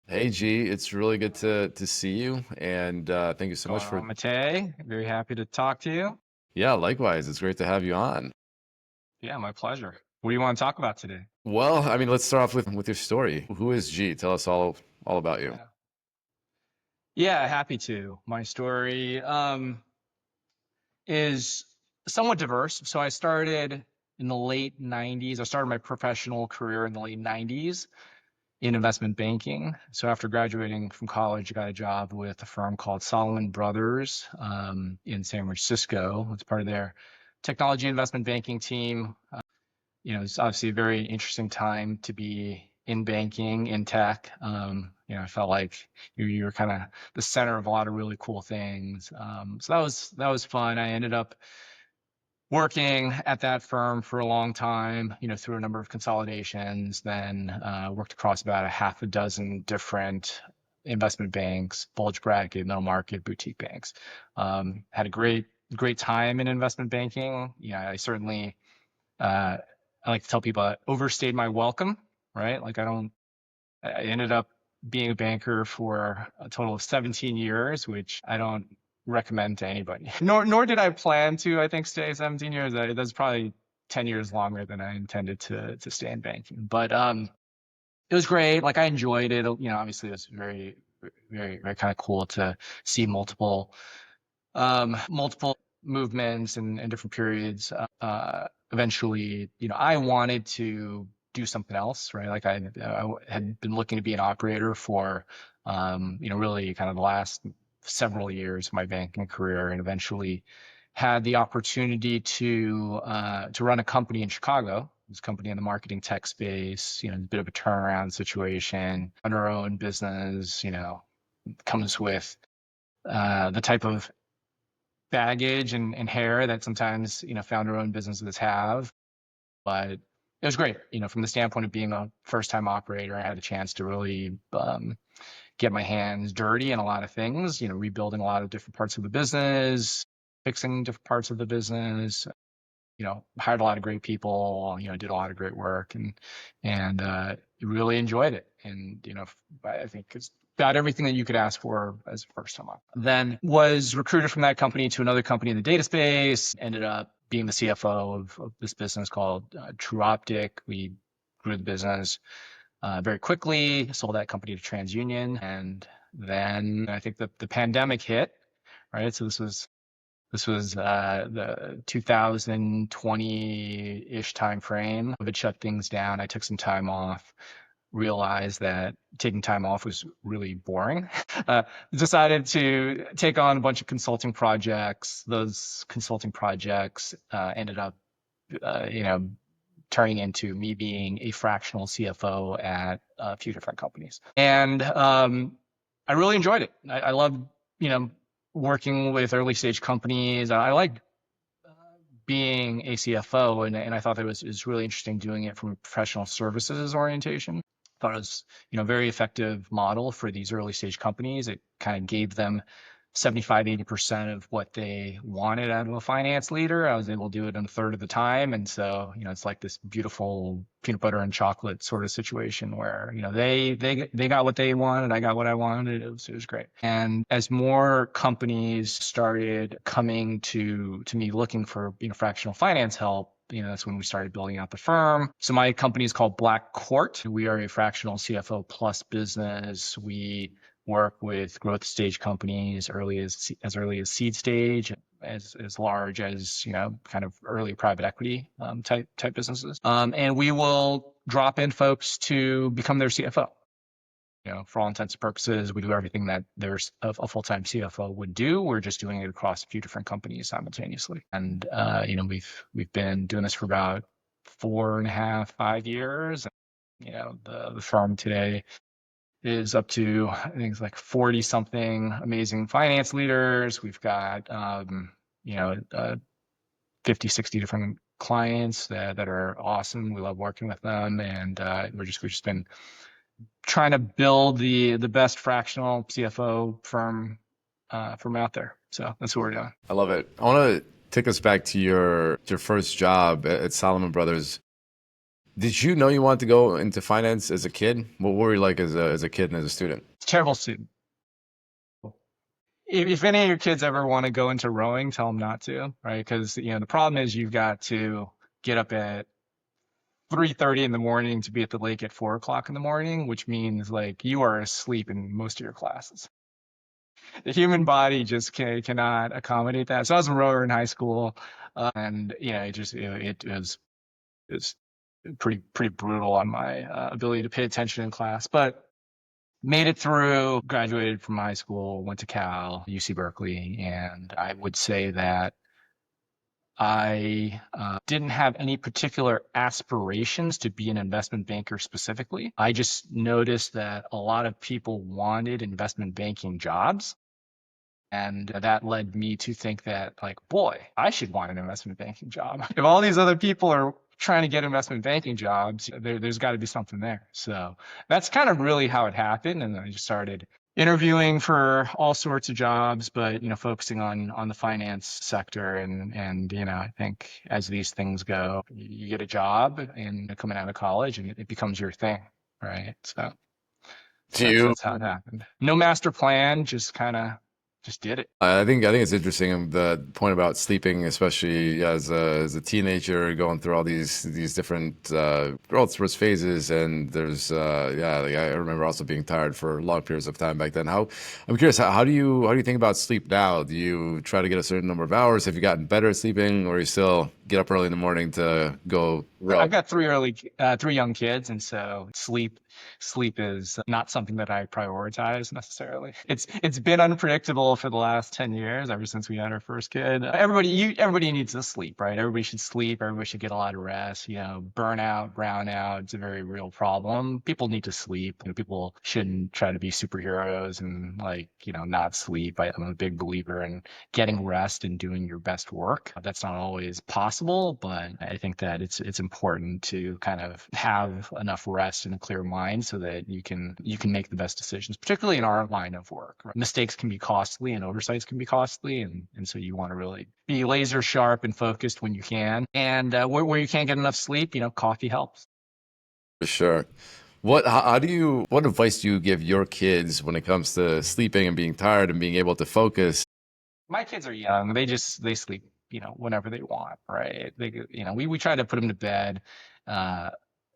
Hey G, it's really good to see you, and thank you so much Going for. on, Matei? Very happy to talk to you. Yeah, likewise. It's great to have you on. Yeah, my pleasure. What do you want to talk about today? Well, I mean, let's start off with your story. Who is G? Tell us all about you. Yeah. Yeah, happy to. My story is somewhat diverse. So I started in the late 90s. I started my professional career in the late 90s in investment banking. So after graduating from college, I got a job with a firm called Solomon Brothers in San Francisco. It's part of their technology investment banking team. It's obviously a very interesting time to be in banking, in tech. I felt like you were kind of the center of a lot of really cool things. So that was fun. I ended up working at that firm for a long time, through a number of consolidations, then worked across about a half a dozen different investment banks, bulge bracket, middle market, boutique banks. Had a great time in investment banking. I certainly uh, I like to tell people I overstayed my welcome, right? I ended up being a banker for a total of 17 years, which I don't recommend to anybody. Nor did I plan to, I think, stay 17 years. That's probably 10 years longer than I intended to stay in banking. But it was great. Like I enjoyed it. Obviously it was very kind of cool to see multiple movements and different periods. Eventually, I wanted to do something else, right? Like I had been looking to be an operator for, really kind of the last several years of my banking career, and eventually had the opportunity to run a company in Chicago. This company in the marketing tech space, a bit of a turnaround situation, on our own business, comes with the type of baggage and hair that sometimes founder-owned businesses have. But it was great, from the standpoint of being a first-time operator. I had a chance to really get my hands dirty in a lot of things, rebuilding a lot of different parts of the business, fixing different parts of the business. Hired a lot of great people. Did a lot of great work, and really enjoyed it. And I think it's got everything that you could ask for as a first time up. Then was recruited from that company to another company in the data space. Ended up being the CFO of this business called True Optic. We grew the business very quickly, sold that company to TransUnion, and then I think the pandemic hit. Right, so this was the 2020-ish time frame. It shut things down. I took some time off, realized that taking time off was really boring. Decided to take on a bunch of consulting projects. Those consulting projects ended up, uh, you know, turning into me being a fractional CFO at a few different companies. And I really enjoyed it. I love, you know, working with early stage companies. I like being a CFO, and I thought that was really interesting doing it from a professional services orientation. Thought it was, very effective model for these early stage companies. It kind of gave them 75-80% of what they wanted out of a finance leader. I was able to do it in a third of the time. And so, it's like this beautiful peanut butter and chocolate sort of situation where, they got what they wanted, I got what I wanted. It was great. And as more companies started coming to me looking for, fractional finance help, that's when we started building out the firm. So my company is called Black Court. We are a fractional CFO plus business. We work with growth stage companies as early as seed stage, as large as kind of early private equity type businesses. And we will drop in folks to become their CFO. For all intents and purposes, we do everything that there's a full-time CFO would do. We're just doing it across a few different companies simultaneously. And we've been doing this for about 4.5, 5 years. The firm today is up to, I think it's like 40 something amazing finance leaders. We've got, 50, 60 different clients that are awesome. We love working with them. And we've just been trying to build the best fractional CFO firm out there. So that's what we're doing. I love it. I want to take us back to your first job at Solomon Brothers. Did you know you wanted to go into finance as a kid? What were you like as a kid and as a student? Terrible student. If any of your kids ever want to go into rowing, tell them not to, right? Because the problem is you've got to get up at 3:30 in the morning to be at the lake at 4 o'clock in the morning, which means like you are asleep in most of your classes. The human body just cannot accommodate that. So I was a rower in high school, and it was pretty brutal on my ability to pay attention in class, but made it through, graduated from high school, went to Cal, UC Berkeley, and I would say that I didn't have any particular aspirations to be an investment banker specifically. I just noticed that a lot of people wanted investment banking jobs. And that led me to think that, like, boy, I should want an investment banking job. If all these other people are trying to get investment banking jobs, there's got to be something there. So that's kind of really how it happened. And then I just started interviewing for all sorts of jobs, but focusing on the finance sector. And I think as these things go, you get a job and coming out of college, and it becomes your thing, right? So Do that's you that's how it happened. No master plan, just did it. I think it's interesting the point about sleeping, especially as a teenager, going through all these different growth spurts phases, and there's like I remember also being tired for long periods of time back then. I'm curious, how do you think about sleep now? Do you try to get a certain number of hours? Have you gotten better at sleeping, or you still get up early in the morning to go I've row? got three young kids, and so sleep is not something that I prioritize necessarily. It's been unpredictable for the last 10 years, ever since we had our first kid. Everybody needs to sleep, right? Everybody should sleep. Everybody should get a lot of rest. Burnout, brownout, it's a very real problem. People need to sleep. People shouldn't try to be superheroes and not sleep. I'm a big believer in getting rest and doing your best work. That's not always possible, but I think that it's important to kind of have enough rest and a clear mind so that you can make the best decisions, particularly in our line of work. Right? Mistakes can be costly and oversights can be costly, and so you want to really be laser sharp and focused when you can. And where you can't get enough sleep, coffee helps. For sure. What advice do you give your kids when it comes to sleeping and being tired and being able to focus? My kids are young. They sleep, whenever they want, right? We try to put them to bed uh,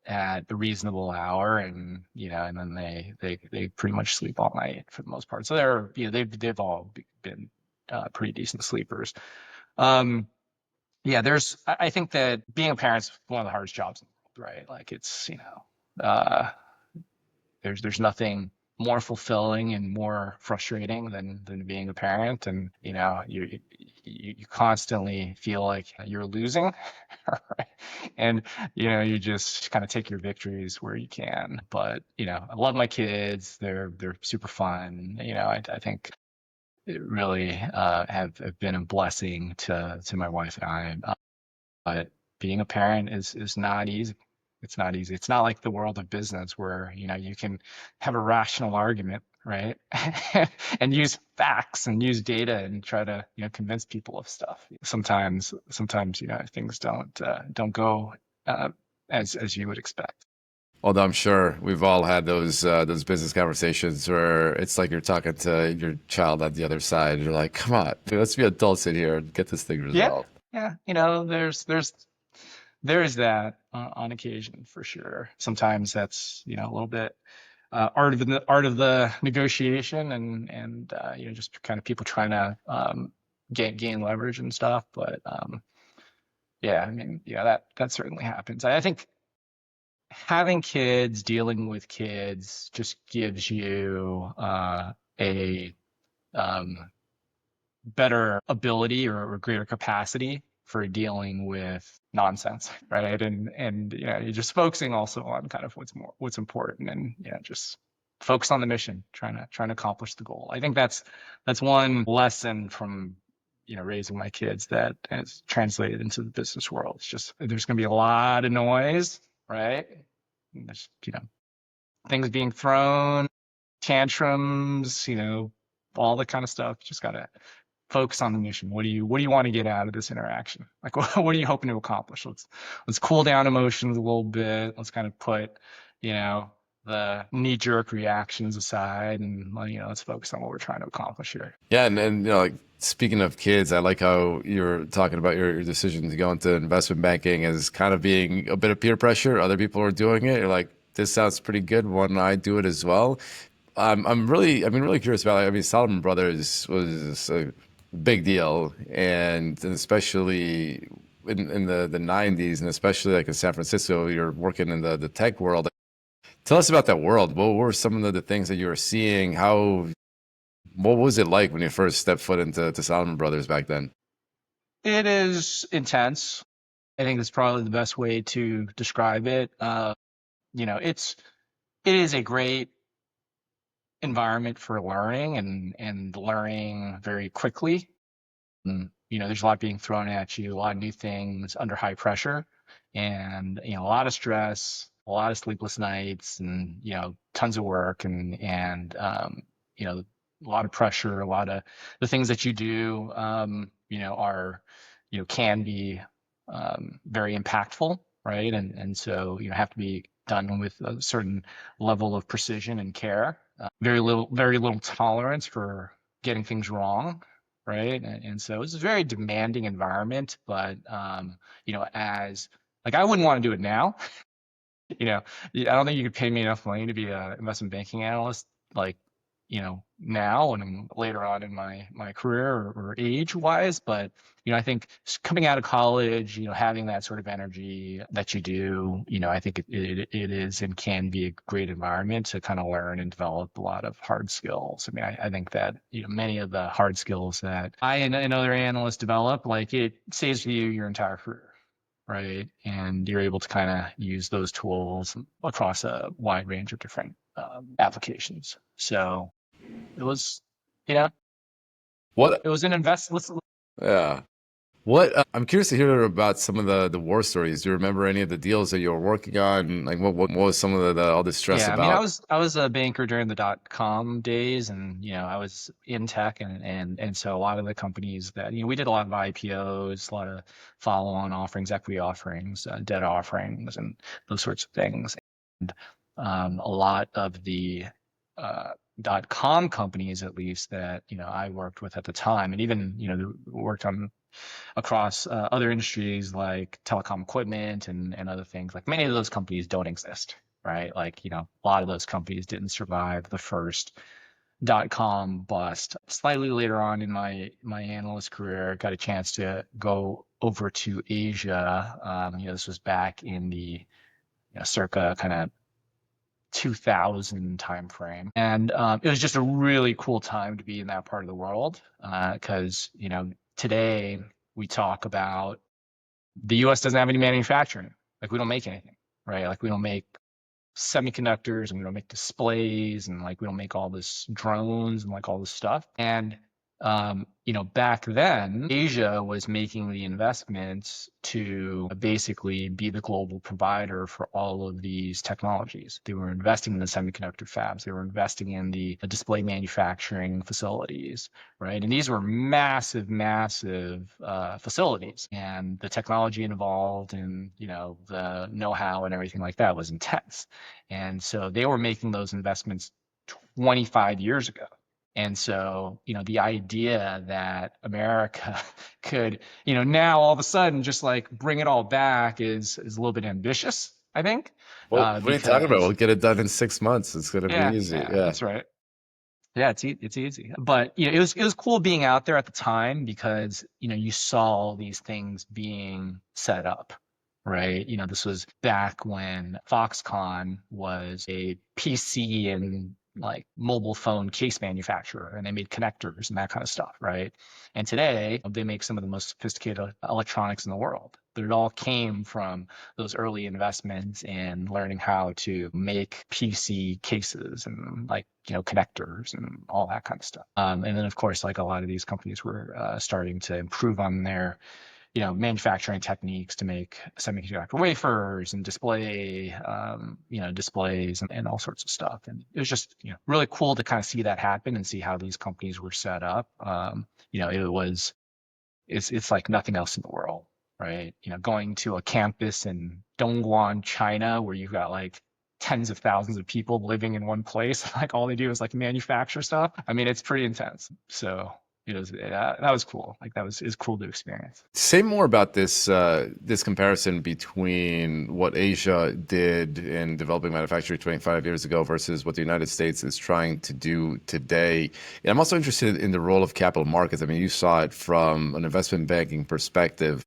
at a reasonable hour, and then they pretty much sleep all night for the most part. So they've all been pretty decent sleepers. Um, yeah, I think that being a parent's one of the hardest jobs in the world, right? Like uh, there's nothing more fulfilling and more frustrating than being a parent, and you constantly feel like you're losing, right? And you just kind of take your victories where you can. But I love my kids. They're super fun. I think it really have been a blessing to my wife and I. But being a parent is not easy. It's not easy. It's not like the world of business where, you can have a rational argument, right? And use facts and use data and try to, convince people of stuff. Sometimes, things don't go as you would expect. Although I'm sure we've all had those business conversations where it's like you're talking to your child on the other side. You're like, come on, let's be adults in here and get this thing Yeah. resolved. Yeah. There is that on occasion for sure. Sometimes that's, a little bit art of the negotiation, and just kind of people trying to gain leverage and stuff. But yeah, I mean, yeah, that certainly happens. I think having kids, dealing with kids, just gives you a um, better ability or greater capacity for dealing with nonsense, right? And you're just focusing also on kind of what's important, and just focus on the mission, trying to accomplish the goal. I think that's one lesson from raising my kids that has translated into the business world. It's just there's going to be a lot of noise, right? And there's things being thrown, tantrums, all the kind of stuff. Just gotta focus on the mission. What do you want to get out of this interaction? Like, what are you hoping to accomplish? Let's cool down emotions a little bit. Let's kind of put, you know, the knee-jerk reactions aside, and let's focus on what we're trying to accomplish here. Yeah, and like speaking of kids, I like how you're talking about your decision to go into investment banking as kind of being a bit of peer pressure. Other people are doing it. You're like, this sounds pretty good. Why don't I do it as well? I've been really curious about. I mean, Salomon Brothers was a big deal, and especially in the '90s, and especially like in San Francisco, you're working in the tech world. Tell us about that world. What were some of the things that you were seeing? What was it like when you first stepped foot into Salomon Brothers back then? It is intense. I think that's probably the best way to describe it. It is a great environment for learning and learning very quickly. There's a lot being thrown at you, a lot of new things under high pressure, and a lot of stress, a lot of sleepless nights, and tons of work, and a lot of pressure. A lot of the things that you do, are can be very impactful, right? And so have to be done with a certain level of precision and care. Very little tolerance for getting things wrong, right? And so it's a very demanding environment, but as like I wouldn't want to do it now. I don't think you could pay me enough money to be an investment banking analyst, like, now and later on in my career or age wise. But, I think coming out of college, having that sort of energy that you do, I think it is and can be a great environment to kind of learn and develop a lot of hard skills. I mean, I think that, many of the hard skills that I and other analysts develop, like it saves you your entire career, right? And you're able to kind of use those tools across a wide range of different applications. So it was, you know, What? it was an invest. Yeah. What? I'm curious to hear about some of the war stories. Do you remember any of the deals that you were working on? Like, what was some of all this stress Yeah, I mean, I about? was I was a banker during the dot-com days, and I was in tech, and so a lot of the companies that we did a lot of IPOs, a lot of follow-on offerings, equity offerings, debt offerings, and those sorts of things. And a lot of the dot-com companies, at least that I worked with at the time, and even worked on across other industries like telecom equipment and other things. Like many of those companies don't exist, right? Like, a lot of those companies didn't survive the first dot-com bust. Slightly later on in my analyst career, got a chance to go over to Asia. This was back in the circa kind of 2000 timeframe, and it was just a really cool time to be in that part of the world because today we talk about the US doesn't have any manufacturing. Like we don't make anything, right? Like we don't make semiconductors and we don't make displays and like we don't make all this drones and like all this stuff. And back then, Asia was making the investments to basically be the global provider for all of these technologies. They were investing in the semiconductor fabs. They were investing in the display manufacturing facilities, right? And these were massive, massive facilities, and the technology involved and the know-how and everything like that was intense. And so they were making those investments 25 years ago. And so, the idea that America could, now all of a sudden just like bring it all back is a little bit ambitious, I think, Well, what are you talking about? because We'll get it done in 6 months. It's gonna be easy. yeah, Yeah. that's right. Yeah, it's easy, but it was cool being out there at the time because you saw all these things being set up, right? This was back when Foxconn was a PC and like mobile phone case manufacturer, and they made connectors and that kind of stuff, right? And today they make some of the most sophisticated electronics in the world. But it all came from those early investments in learning how to make PC cases and like connectors and all that kind of stuff. And then of course, like a lot of these companies were starting to improve on their manufacturing techniques to make semiconductor wafers and displays and all sorts of stuff. And it was just, really cool to kind of see that happen and see how these companies were set up. It's like nothing else in the world, right? Going to a campus in Dongguan, China, where you've got like tens of thousands of people living in one place, like all they do is like manufacture stuff. I mean, it's pretty intense. So that was cool. Like is cool to experience. Say more about this comparison between what Asia did in developing manufacturing 25 years ago versus what the United States is trying to do today. And I'm also interested in the role of capital markets. I mean, you saw it from an investment banking perspective.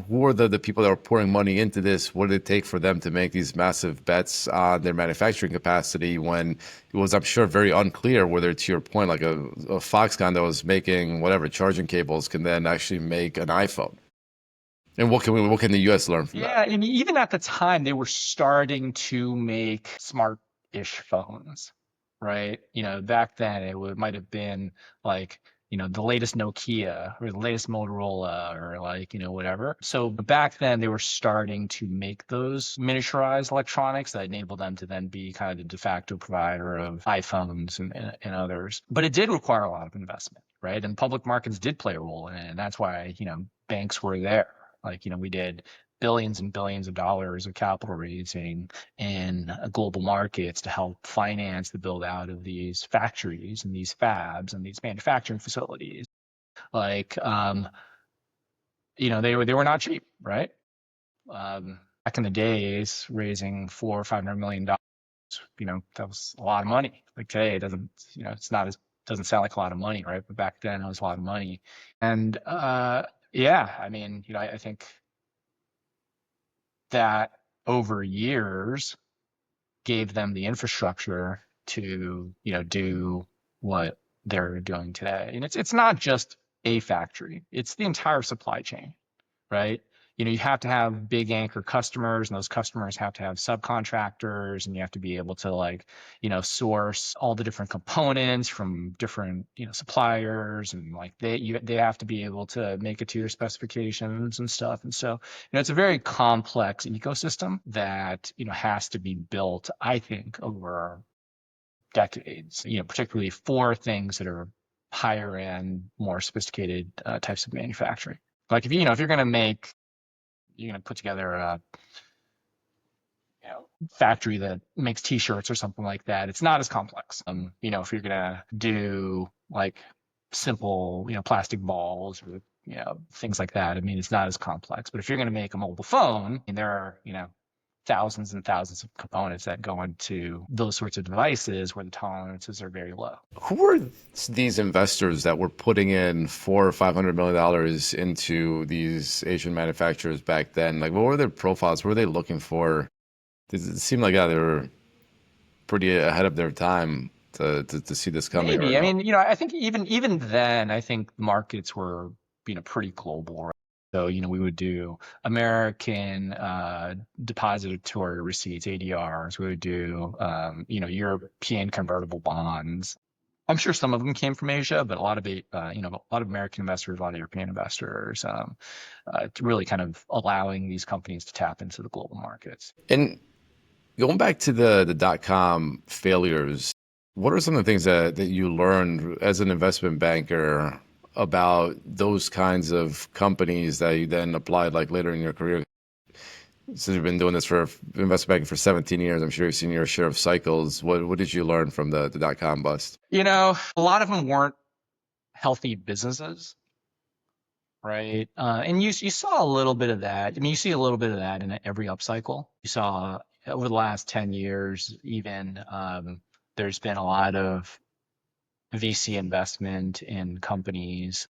Who were the people that were pouring money into this? What did it take for them to make these massive bets on their manufacturing capacity when it was, I'm sure, very unclear whether, to your point, like a Foxconn that was making whatever charging cables can then actually make an iPhone? And what can the US learn from that? Yeah, and even at the time, they were starting to make smart-ish phones, right? Back then might have been like, the latest Nokia or the latest Motorola or like, whatever. So back then they were starting to make those miniaturized electronics that enabled them to then be kind of the de facto provider of iPhones and others. But it did require a lot of investment, right? And public markets did play a role in it. And that's why, banks were there. Like, we did billions and billions of dollars of capital raising in global markets to help finance the build out of these factories and these fabs and these manufacturing facilities. Like, they were not cheap, right? Back in the days, raising $400 or $500 million, that was a lot of money. Like today, it doesn't, doesn't sound like a lot of money, right? But back then, it was a lot of money. And yeah, I mean, I think that over years gave them the infrastructure to, do what they're doing today. And it's not just a factory, it's the entire supply chain, right? You have to have big anchor customers, and those customers have to have subcontractors, and you have to be able to like, source all the different components from different, suppliers, and like they have to be able to make it to your specifications and stuff. And so, it's a very complex ecosystem that, has to be built, I think, over decades, particularly for things that are higher end, more sophisticated types of manufacturing. Like if you're going to put together a factory that makes t-shirts or something like that, it's not as complex. If you're going to do like simple, plastic balls or things like that, I mean, it's not as complex. But if you're going to make a mobile phone, and there are thousands and thousands of components that go into those sorts of devices where the tolerances are very low. Who were these investors that were putting in $400 or $500 million into these Asian manufacturers back then? Like, what were their profiles? What were they looking for? It seemed like, yeah, they were pretty ahead of their time to see this coming. Maybe. I mean, I think even then, I think markets were, pretty global. Right? So, we would do American depository receipts, ADRs. We would do, European convertible bonds. I'm sure some of them came from Asia, but a lot of a lot of American investors, a lot of European investors, really kind of allowing these companies to tap into the global markets. And going back to the dot-com failures, what are some of the things that you learned as an investment banker about those kinds of companies that you then applied like later in your career? Since you've been doing this for investment banking for 17 years, I'm sure you've seen your share of cycles. What did you learn from the dot-com bust? A lot of them weren't healthy businesses, right? And you saw a little bit of that. I mean, you see a little bit of that in every upcycle. You saw over the last 10 years, even there's been a lot of VC investment in companies,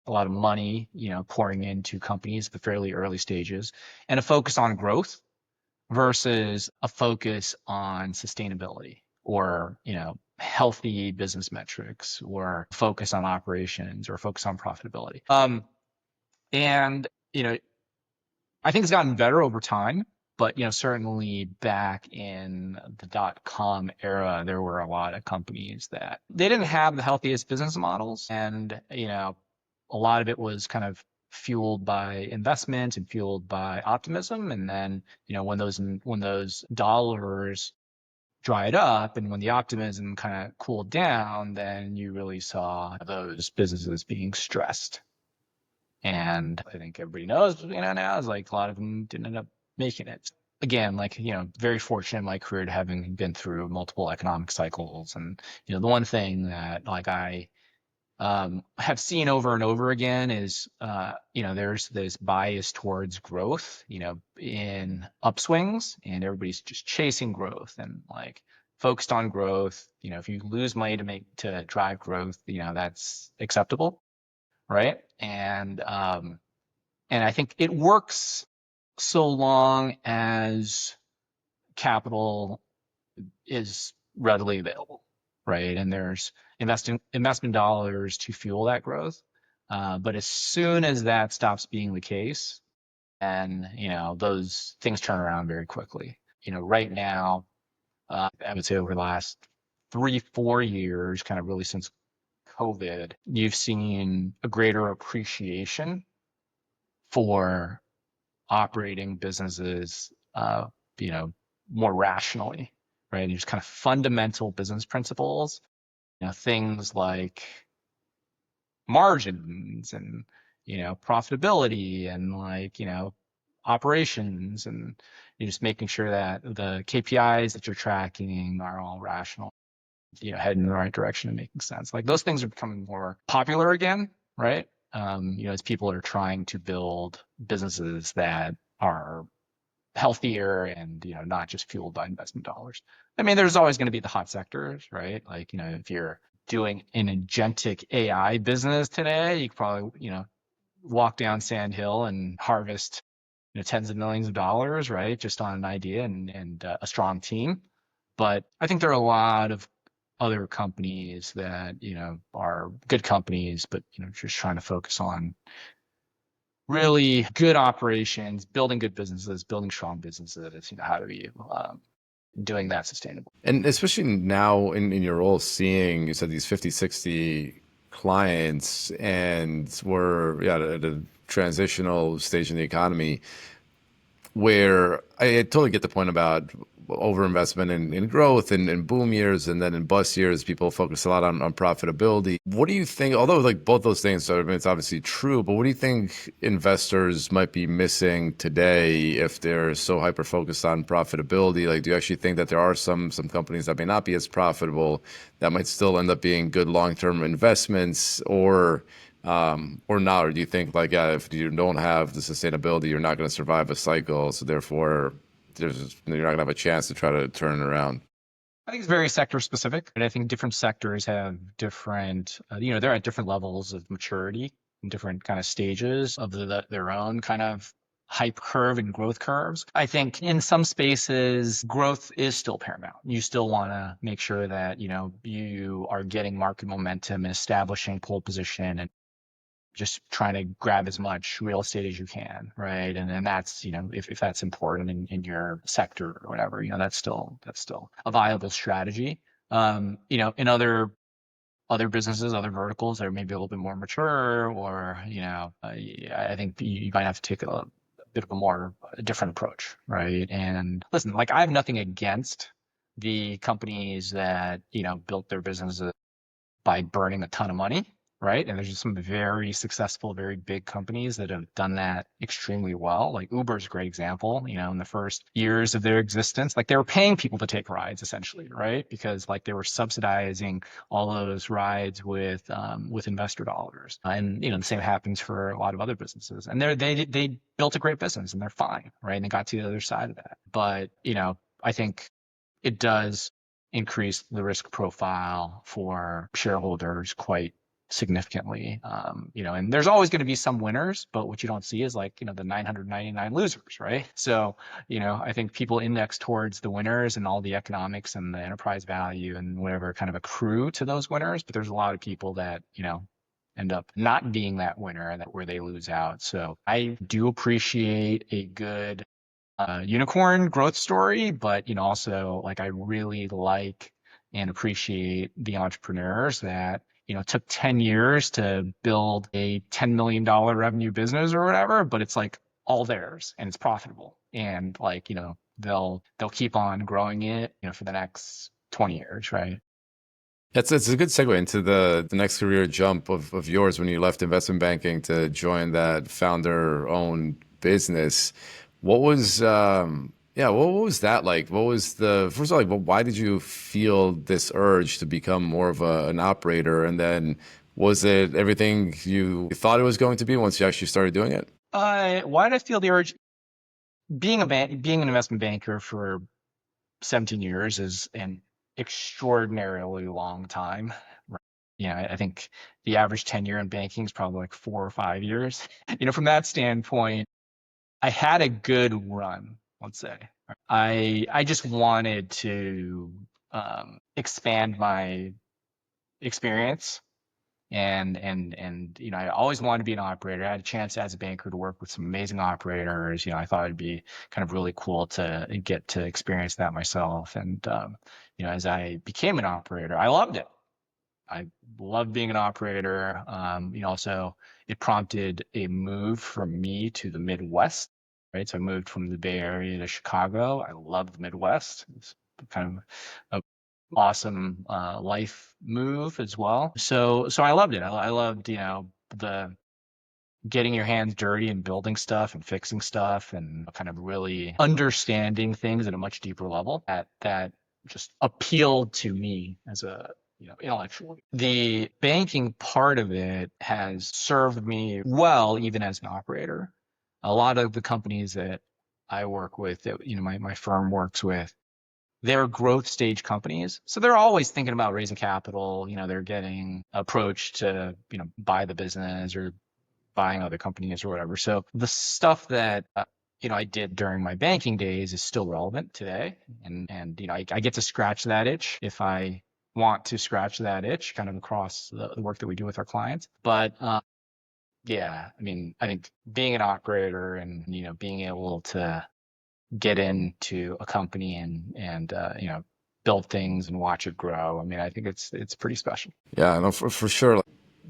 a lot of money, pouring into companies at the fairly early stages, and a focus on growth versus a focus on sustainability or, healthy business metrics or focus on operations or focus on profitability. And, I think it's gotten better over time, but, certainly back in the dot-com era, there were a lot of companies that they didn't have the healthiest business models. And, a lot of it was kind of fueled by investment and fueled by optimism. And then, when those dollars dried up and when the optimism kind of cooled down, then you really saw those businesses being stressed. And I think everybody knows, now is like a lot of them didn't end up making it. Again, like, very fortunate in my career to having been through multiple economic cycles. And, the one thing that like I have seen over and over again is, there's this bias towards growth, in upswings, and everybody's just chasing growth and like focused on growth. If you lose money to drive growth, that's acceptable, right? And I think it works so long as capital is readily available, right? And there's investment dollars to fuel that growth. But as soon as that stops being the case, and those things turn around very quickly. Right now, I would say over the last 3, 4 years, kind of really since COVID, you've seen a greater appreciation for operating businesses, you know, more rationally, right? There's kind of fundamental business principles, things like margins and, profitability and like, operations, and you're just making sure that the KPIs that you're tracking are all rational, heading in the right direction and making sense. Like those things are becoming more popular again, right? As people are trying to build businesses that are healthier and not just fueled by investment dollars. I mean, there's always going to be the hot sectors, right? Like, if you're doing an agentic AI business today, you could probably walk down Sand Hill and harvest tens of millions of dollars, right? Just on an idea and a strong team. But I think there are a lot of other companies that are good companies, but just trying to focus on really good operations, building good businesses, building strong businesses. How do you doing that sustainable? And especially now in your role, seeing, you said these 50, 60 clients, and we're at a transitional stage in the economy where I totally get the point about overinvestment in growth and in boom years, and then in bust years, people focus a lot on profitability. What do you think, although like both those things are, I mean, it's obviously true, but what do you think investors might be missing today if they're so hyper focused on profitability? Like, do you actually think that there are some companies that may not be as profitable that might still end up being good long-term investments, or not? Or do you think like, yeah, if you don't have the sustainability, you're not going to survive a cycle, so therefore you're not going to have a chance to try to turn it around? I think it's very sector specific, and I think different sectors have different, they're at different levels of maturity and different kind of stages of their own kind of hype curve and growth curves. I think in some spaces, growth is still paramount. You still want to make sure that, you are getting market momentum and establishing pole position and just trying to grab as much real estate as you can, right? And then that's, if that's important in your sector or whatever, that's still a viable strategy. In other businesses, other verticals that are maybe a little bit more mature, or I think you might have to take a bit of a different approach, right? And listen, like I have nothing against the companies that built their businesses by burning a ton of money, right? And there's just some very successful, very big companies that have done that extremely well. Like Uber is a great example. In the first years of their existence, like they were paying people to take rides essentially, right? Because like they were subsidizing all of those rides with investor dollars. And the same happens for a lot of other businesses. And they built a great business and they're fine, right? And they got to the other side of that. But I think it does increase the risk profile for shareholders quite significantly. And there's always going to be some winners, but what you don't see is like, the 999 losers, right? So, I think people index towards the winners and all the economics and the enterprise value and whatever kind of accrue to those winners. But there's a lot of people that, end up not being that winner and where they lose out. So I do appreciate a good unicorn growth story, but also like I really like and appreciate the entrepreneurs that took 10 years to build a $10 million revenue business or whatever, but it's like all theirs and it's profitable. And like, they'll keep on growing it, for the next 20 years, right? It's a good segue into the next career jump of yours when you left investment banking to join that founder-owned business. What was what was that like? What was the first of all, like, why did you feel this urge to become more of an operator? And then was it everything you thought it was going to be once you actually started doing it? Why did I feel the urge? Being an investment banker for 17 years is an extraordinarily long time. Right? I think the average tenure in banking is probably like 4 or 5 years. From that standpoint, I had a good run, let's say. I just wanted to expand my experience and I always wanted to be an operator. I had a chance as a banker to work with some amazing operators. I thought it'd be kind of really cool to get to experience that myself. And as I became an operator, I loved it. I loved being an operator. Also it prompted a move from me to the Midwest, right? So I moved from the Bay Area to Chicago. I love the Midwest. It's kind of a awesome life move as well. So I loved it. I loved, the getting your hands dirty and building stuff and fixing stuff and kind of really understanding things at a much deeper level that just appealed to me as a intellectually. The banking part of it has served me well even as an operator. A lot of the companies that I work with, that my firm works with, they're growth stage companies. So they're always thinking about raising capital. They're getting approached to, buy the business or buying other companies or whatever. So the stuff that, I did during my banking days is still relevant today. And I get to scratch that itch if I want to scratch that itch kind of across the work that we do with our clients. But, yeah, I mean, I think being an operator and, being able to get into a company and build things and watch it grow. I mean, I think it's pretty special. Yeah, no, for sure.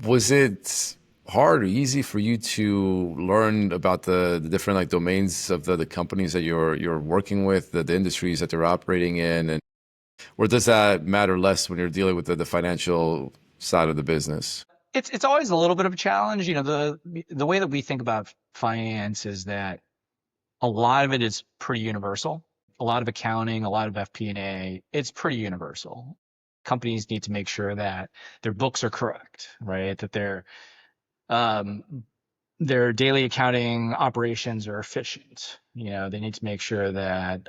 Was it hard or easy for you to learn about the different like domains of the companies that you're working with, the industries that they're operating in, and or does that matter less when you're dealing with the financial side of the business? It's always a little bit of a challenge. The way that we think about finance is that a lot of it is pretty universal. A lot of accounting, a lot of FP&A, it's pretty universal. Companies need to make sure that their books are correct, right? That um, their daily accounting operations are efficient. They need to make sure that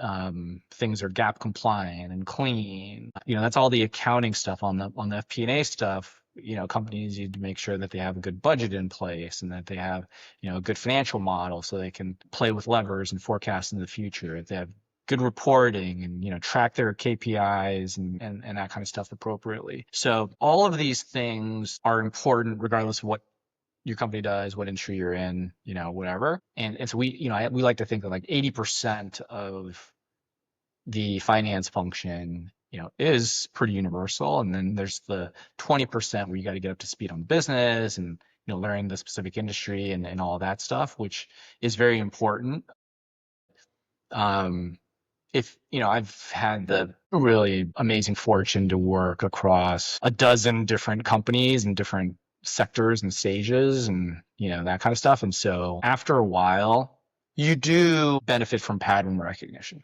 things are GAAP compliant and clean. That's all the accounting stuff. On the FP&A stuff, companies need to make sure that they have a good budget in place and that they have, a good financial model so they can play with levers and forecast in the future. If they have good reporting and track their KPIs and that kind of stuff appropriately. So all of these things are important regardless of what your company does, what industry you're in, whatever. And so we like to think that like 80% of the finance function, is pretty universal. And then there's the 20% where you got to get up to speed on business and, learning the specific industry and all that stuff, which is very important. Um, if I've had the really amazing fortune to work across a dozen different companies and different sectors and stages and that kind of stuff. And so after a while, you do benefit from pattern recognition,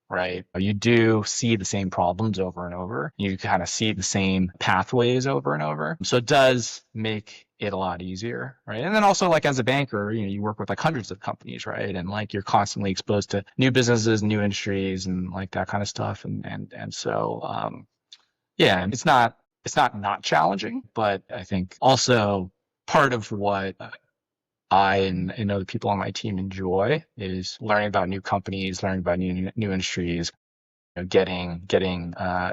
right? You do see the same problems over and over. You kind of see the same pathways over and over. So it does make it a lot easier, right? And then also like as a banker, you work with like hundreds of companies, right? And like you're constantly exposed to new businesses, new industries and like that kind of stuff. And so yeah, it's not challenging, but I think also part of what I and other people on my team enjoy is learning about new companies, learning about new industries, getting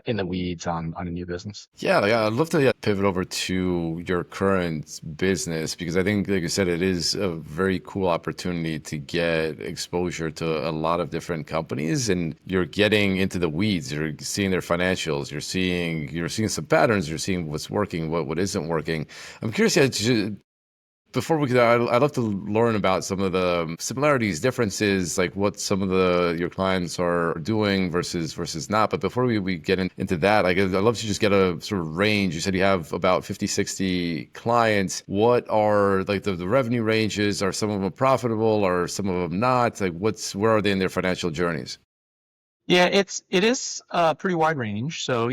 in the weeds on a new business. Yeah, like I'd love to pivot over to your current business because I think, like you said, it is a very cool opportunity to get exposure to a lot of different companies, and you're getting into the weeds. You're seeing their financials. You're seeing some patterns. You're seeing what's working, what isn't working. I'm curious, before we could, I'd love to learn about some of the similarities, differences, like what some of your clients are doing versus not. But before we get into that, I'd love to just get a sort of range. You said you have about 50, 60 clients. What are like the revenue ranges? Are some of them profitable? Are some of them not? Like where are they in their financial journeys? Yeah, it is a pretty wide range. So,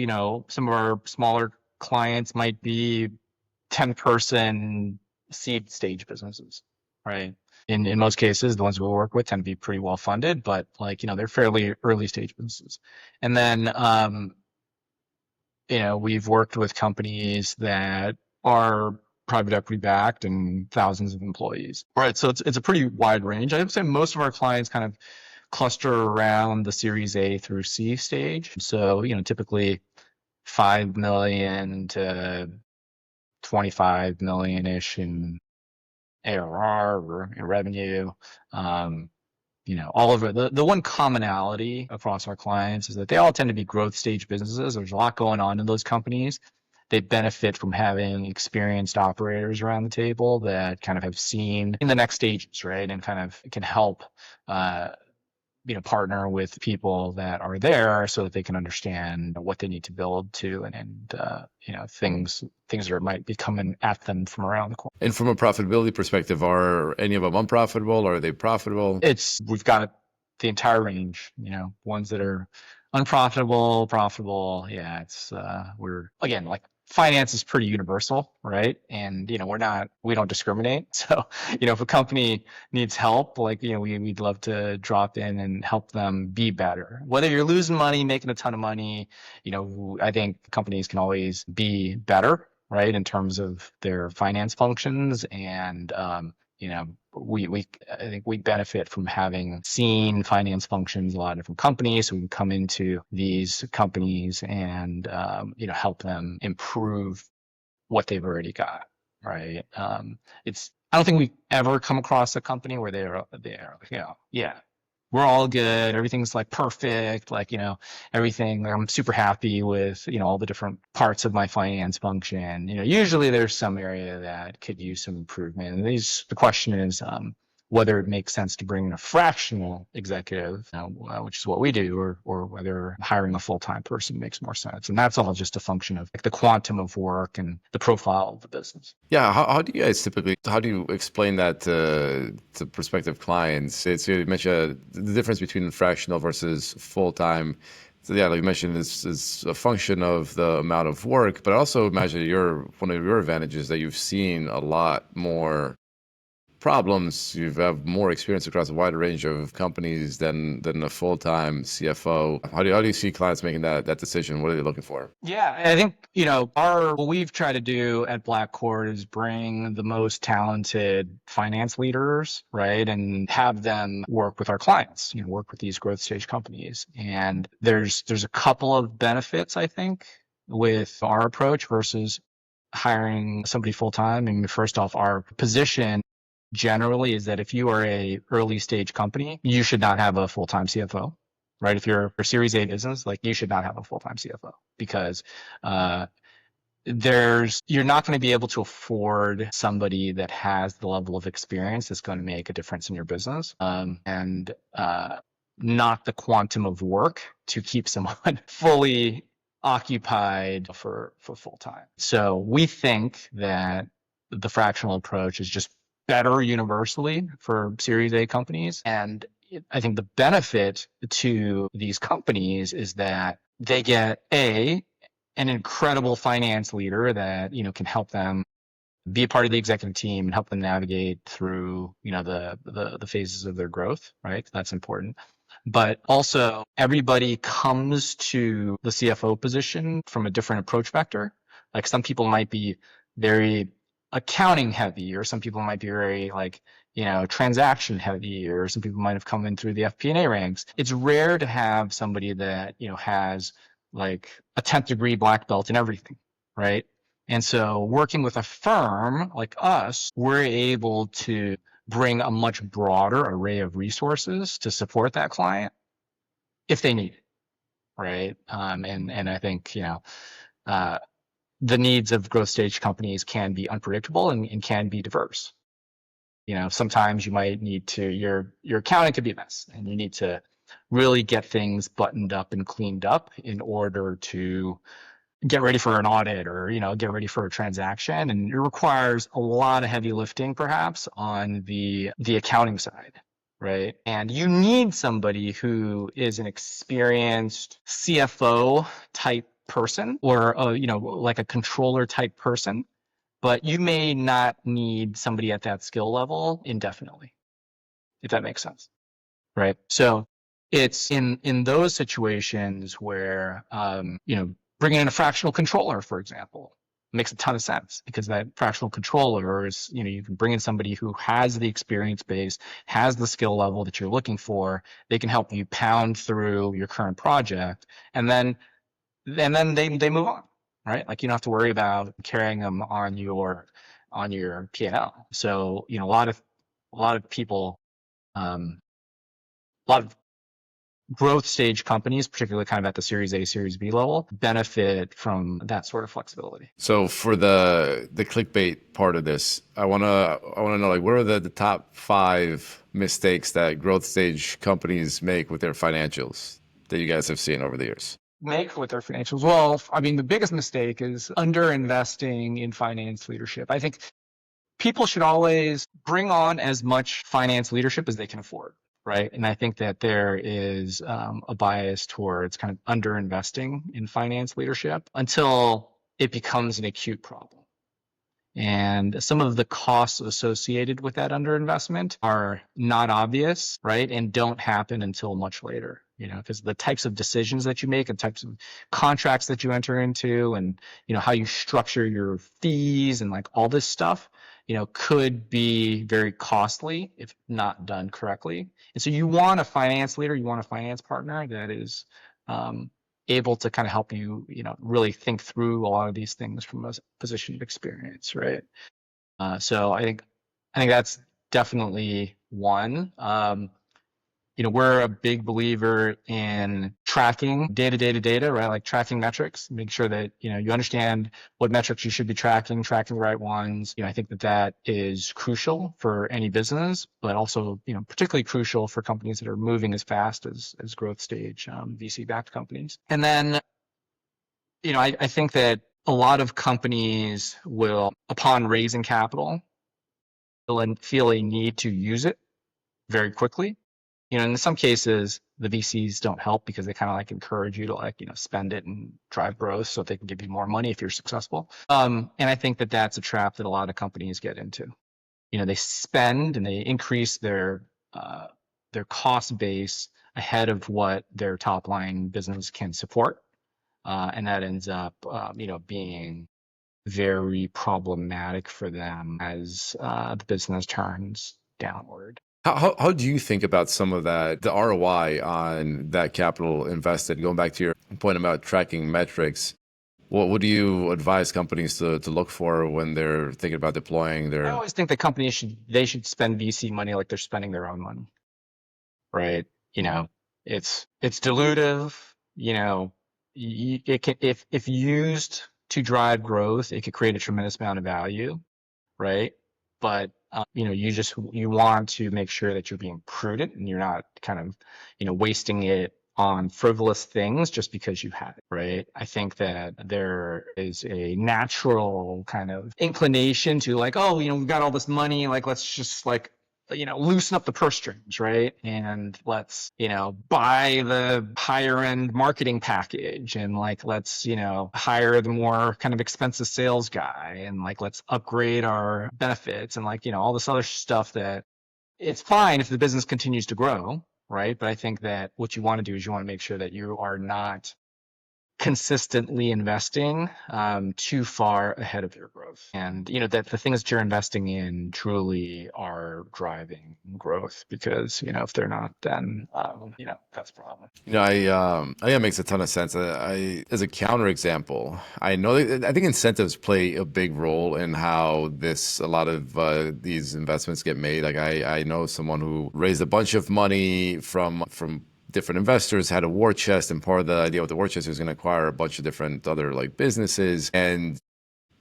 some of our smaller clients might be 10-person seed stage businesses, right? In most cases, the ones we work with tend to be pretty well funded, but like, they're fairly early stage businesses. And then, we've worked with companies that are private equity backed and thousands of employees, right? So it's a pretty wide range. I would say most of our clients kind of cluster around the Series A through C stage. So, typically 5 million to 25 million-ish in ARR or in revenue. Um, all of it. The one commonality across our clients is that they all tend to be growth stage businesses. There's a lot going on in those companies. They benefit from having experienced operators around the table that kind of have seen in the next stages, right? And kind of can help uh, partner with people that are there so that they can understand what they need to build to and things that might be coming at them from around the corner. And from a profitability perspective, are any of them unprofitable? Are they profitable? We've got the entire range, ones that are unprofitable, profitable. Yeah, we're again, like, finance is pretty universal, right? And we don't discriminate. So, if a company needs help, like, we'd love to drop in and help them be better. Whether you're losing money, making a ton of money, I think companies can always be better, right, in terms of their finance functions. And you know, I think we benefit from having seen finance functions in a lot of different companies. So we can come into these companies and help them improve what they've already got, right? I don't think we've ever come across a company where they're yeah, we're all good, everything's like perfect, like, everything. I'm super happy with, all the different parts of my finance function. Usually there's some area that could use some improvement. And the question is, whether it makes sense to bring in a fractional executive, which is what we do, or whether hiring a full-time person makes more sense. And that's all just a function of like the quantum of work and the profile of the business. Yeah, how do you guys how do you explain that to prospective clients? You mentioned the difference between fractional versus full-time. So yeah, like you mentioned, this is a function of the amount of work, but I also imagine one of your advantages that you've seen a lot more problems. You have more experience across a wider range of companies than a full-time CFO. How do you see clients making that decision? What are they looking for? Yeah, I think, what we've tried to do at Blackcord is bring the most talented finance leaders, right? And have them work with our clients, work with these growth stage companies. And there's a couple of benefits, I think, with our approach versus hiring somebody full time. I mean, first off, our position generally is that if you are a early stage company, you should not have a full time CFO, right? If you're a Series A business, like, you should not have a full time CFO because uh, you're not going to be able to afford somebody that has the level of experience that's going to make a difference in your business, and not the quantum of work to keep someone fully occupied for full time. So we think that the fractional approach is just better universally for Series A companies. And I think the benefit to these companies is that they get an incredible finance leader that can help them be a part of the executive team and help them navigate through the phases of their growth, right? That's important. But also, everybody comes to the CFO position from a different approach vector. Like, some people might be very accounting heavy, or some people might be very like, transaction heavy, or some people might have come in through the FP&A ranks. It's rare to have somebody that, has like a 10th degree black belt in everything, right? And so working with a firm like us, we're able to bring a much broader array of resources to support that client if they need it, right? And I think, uh, the needs of growth stage companies can be unpredictable and can be diverse. Sometimes you might need to, your accounting could be a mess, and you need to really get things buttoned up and cleaned up in order to get ready for an audit, or get ready for a transaction, and it requires a lot of heavy lifting perhaps on the accounting side, right? And you need somebody who is an experienced CFO type person, or like a controller type person, but you may not need somebody at that skill level indefinitely, if that makes sense, right? So it's in those situations where bringing in a fractional controller, for example, makes a ton of sense, because that fractional controller is, you can bring in somebody who has the experience base, has the skill level that you're looking for. They can help you pound through your current project, and then they move on, right? Like, you don't have to worry about carrying them on your P&L. So, a lot of people, um, a lot of growth stage companies, particularly kind of at the Series A, Series B level, benefit from that sort of flexibility. So for the clickbait part of this, I wanna know, like, what are the top 5 mistakes that growth stage companies make with their financials that you guys have seen over the years? Make with their financials. Well, I mean, the biggest mistake is under investing in finance leadership. I think people should always bring on as much finance leadership as they can afford, right? And I think that there is a bias towards kind of under investing in finance leadership until it becomes an acute problem. And some of the costs associated with that underinvestment are not obvious, right? And don't happen until much later, because the types of decisions that you make and types of contracts that you enter into, and, how you structure your fees and like all this stuff, could be very costly if not done correctly. And so you want a finance leader, you want a finance partner that is, able to kind of help you, really think through a lot of these things from a position of experience, right? So I think that's definitely one. We're a big believer in tracking data, right? Like tracking metrics, make sure that, you understand what metrics you should be tracking the right ones. I think that is crucial for any business, but also, particularly crucial for companies that are moving as fast as growth stage, VC backed companies. And then, I think that a lot of companies will, upon raising capital, feel a need to use it very quickly. In some cases, the VCs don't help because they kind of like encourage you to like, spend it and drive growth so they can give you more money if you're successful. And I think that that's a trap that a lot of companies get into. They spend and they increase their cost base ahead of what their top line business can support. And that ends up, being very problematic for them as the business turns downward. How do you think about some of that, the ROI on that capital invested? Going back to your point about tracking metrics, what do you advise companies to look for when they're thinking about deploying I their? always think that companies should spend VC money like they're spending their own money, right? It's dilutive. It can, if used to drive growth, it could create a tremendous amount of value, right? But you want to make sure that you're being prudent and you're not kind of wasting it on frivolous things just because you have it, right? I think that there is a natural kind of inclination to like, oh, we've got all this money, like let's just like loosen up the purse strings, right? And let's, buy the higher end marketing package, and like, let's, hire the more kind of expensive sales guy, and like, let's upgrade our benefits, and like, all this other stuff that it's fine if the business continues to grow, right? But I think that what you want to do is you want to make sure that you are not consistently investing too far ahead of your growth. And that the things that you're investing in truly are driving growth, because if they're not, then that's a problem. I think it makes a ton of sense. As a counterexample, I think incentives play a big role in how a lot of these investments get made. Like I know someone who raised a bunch of money from different investors, had a war chest, and part of the idea with the war chest was going to acquire a bunch of different other like businesses.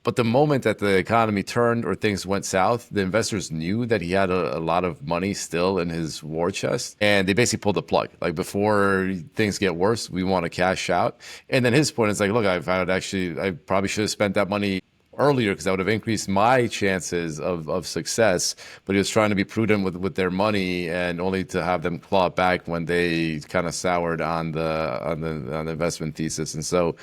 But the moment that the economy turned or things went south, the investors knew that he had a lot of money still in his war chest, and they basically pulled the plug. Like, before things get worse, we want to cash out. And then his point is like, look, I probably should have spent that money earlier, because that would have increased my chances of success. But he was trying to be prudent with their money, and only to have them claw it back when they kind of soured on the investment thesis. And so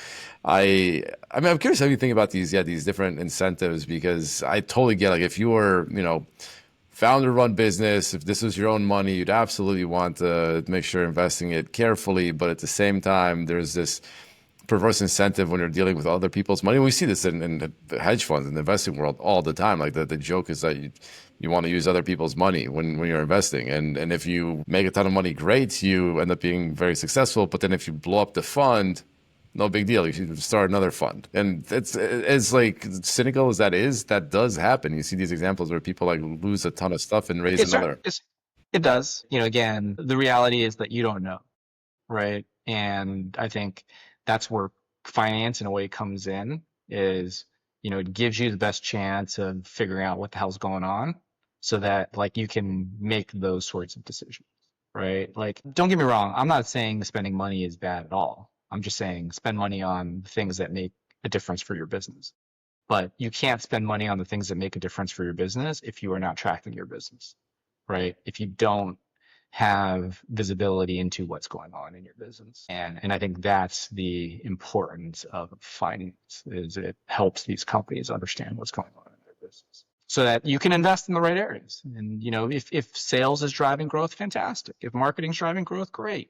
I mean, I'm curious how you think about these different incentives, because I totally get, like, if you were, founder run business, if this was your own money, you'd absolutely want to make sure you're investing it carefully. But at the same time, there's this perverse incentive when you're dealing with other people's money. We see this in the hedge funds, in the investing world, all the time. Like, the joke is that you want to use other people's money when you're investing. And if you make a ton of money, great, you end up being very successful. But then if you blow up the fund, no big deal. You should start another fund. And it's as like cynical as that is, that does happen. You see these examples where people like lose a ton of stuff and raise another. It does. Again, the reality is that you don't know, right? And I think that's where finance in a way comes in, is, it gives you the best chance of figuring out what the hell's going on, so that like you can make those sorts of decisions, right? Like, don't get me wrong, I'm not saying spending money is bad at all. I'm just saying spend money on things that make a difference for your business. But you can't spend money on the things that make a difference for your business if you are not tracking your business, right? If you don't have visibility into what's going on in your business. And I think that's the importance of finance, is it helps these companies understand what's going on in their business, so that you can invest in the right areas. And if sales is driving growth, fantastic. If marketing's driving growth, great.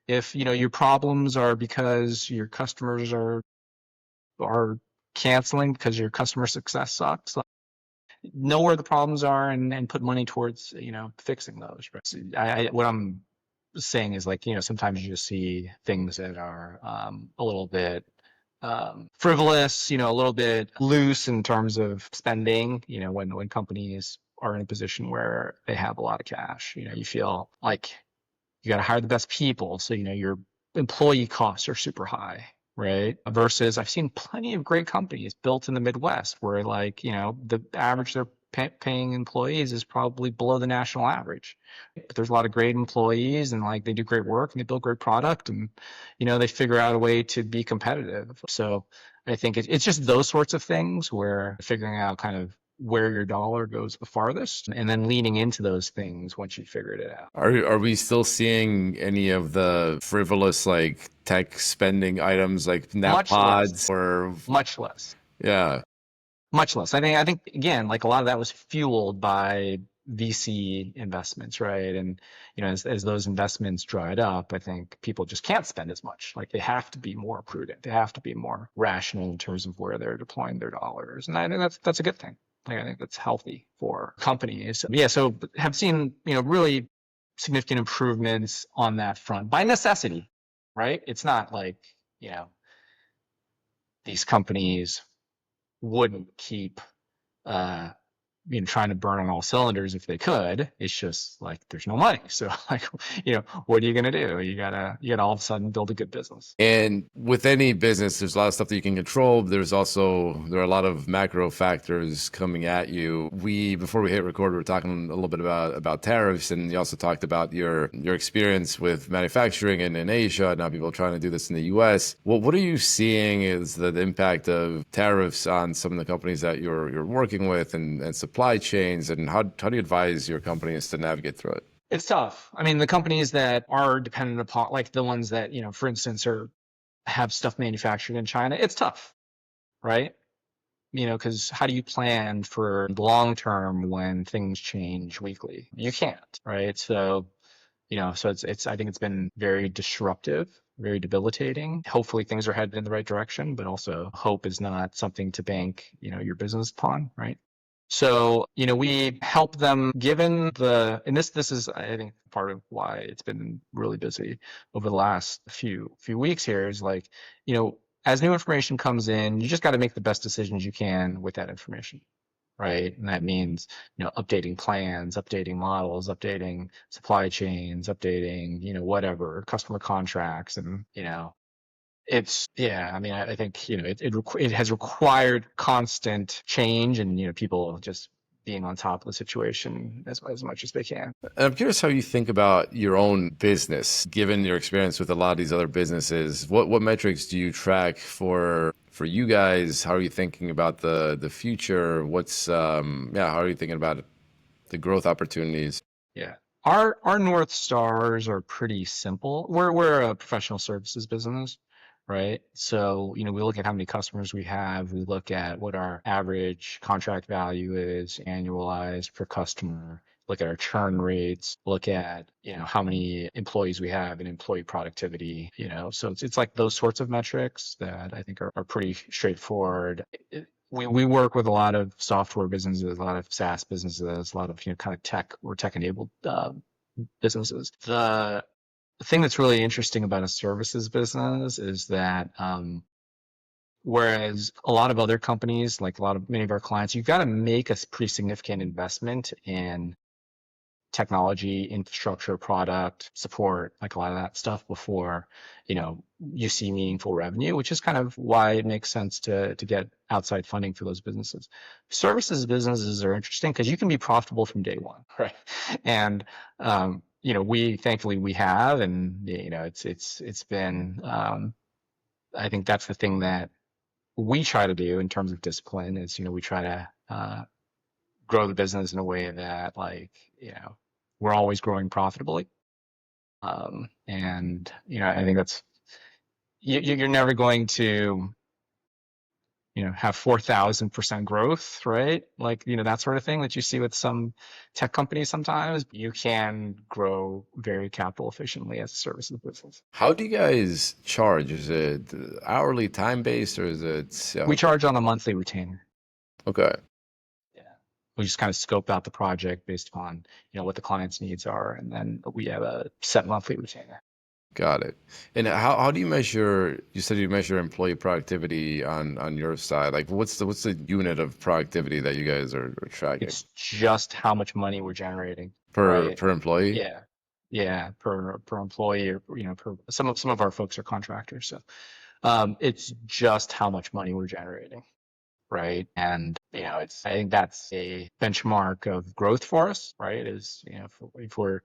If your problems are because your customers are canceling because your customer success sucks, know where the problems are, and put money towards fixing those. Right? So what I'm saying is, like, sometimes you just see things that are a little bit frivolous, a little bit loose in terms of spending. When companies are in a position where they have a lot of cash, you feel like you got to hire the best people, so your employee costs are super high, right? Versus, I've seen plenty of great companies built in the Midwest where, like, the average they're paying employees is probably below the national average. But there's a lot of great employees, and like they do great work, and they build great product, and they figure out a way to be competitive. So I think it's just those sorts of things, where figuring out kind of where your dollar goes the farthest, and then leaning into those things once you figured it out. Are we still seeing any of the frivolous like tech spending items like nap Much less. pods or Much less. yeah? Much less. I think again, like, a lot of that was fueled by VC investments, right? And as those investments dried up, I think people just can't spend as much. Like, they have to be more prudent. They have to be more rational in terms of where they're deploying their dollars. And I think that's a good thing. Like, I think that's healthy for companies. Yeah, so have seen, really significant improvements on that front by necessity, right? It's not like, these companies wouldn't keep uh, trying to burn on all cylinders if they could. It's just like there's no money. So like, what are you gonna do? You gotta all of a sudden build a good business. And with any business, there's a lot of stuff that you can control. There are a lot of macro factors coming at you. Before we hit record, we were talking a little bit about tariffs, and you also talked about your experience with manufacturing in Asia. Now people are trying to do this in the US. Well, what are you seeing is the impact of tariffs on some of the companies that you're working with, and supply chains, and how do you advise your companies to navigate through it? It's tough. I mean, the companies that are dependent upon, like the ones that, for instance, have stuff manufactured in China, it's tough, right? Because how do you plan for the long term when things change weekly? You can't, right? So, so it's I think it's been very disruptive very debilitating. Hopefully things are headed in the right direction, but also hope is not something to bank, your business upon, right? So, we help them given and this is, I think, part of why it's been really busy over the last few weeks here is like, as new information comes in, you just got to make the best decisions you can with that information, right? And that means, updating plans, updating models, updating supply chains, updating, whatever, customer contracts. And, yeah, I mean, I think, it has required constant change and, people just being on top of the situation as much as they can. And I'm curious how you think about your own business, given your experience with a lot of these other businesses. What metrics do you track for you guys? How are you thinking about the future? How are you thinking about the growth opportunities? Yeah. Our North Stars are pretty simple. We're a professional services business, right? So, we look at how many customers we have, we look at what our average contract value is annualized per customer, look at our churn rates, look at, how many employees we have and employee productivity, so it's like those sorts of metrics that I think are pretty straightforward. We work with a lot of software businesses, a lot of SaaS businesses, a lot of kind of tech or tech enabled businesses. The thing that's really interesting about a services business is that whereas a lot of other companies, like many of our clients, you've got to make a pretty significant investment in technology, infrastructure, product, support, like a lot of that stuff before, you see meaningful revenue, which is kind of why it makes sense to get outside funding for those businesses. Services businesses are interesting because you can be profitable from day one, right? And thankfully we have, and it's been I think that's the thing that we try to do in terms of discipline is, we try to grow the business in a way that we're always growing profitably. And I think that's you're never going to have 4,000% growth, right? Like that sort of thing that you see with some tech companies sometimes. You can grow very capital efficiently as a services business. How do you guys charge? Is it hourly, time based, or is it? We charge on a monthly retainer. Okay. Yeah. We just kind of scope out the project based upon, what the client's needs are, and then we have a set monthly retainer. Got it. And how do you measure? You said you measure employee productivity on your side. Like, what's the unit of productivity that you guys are tracking It's just how much money we're generating, per right? per employee? Yeah. Yeah, per employee, or per some of our folks are contractors, so it's just how much money we're generating, right? And I think that's a benchmark of growth for us, right? Is if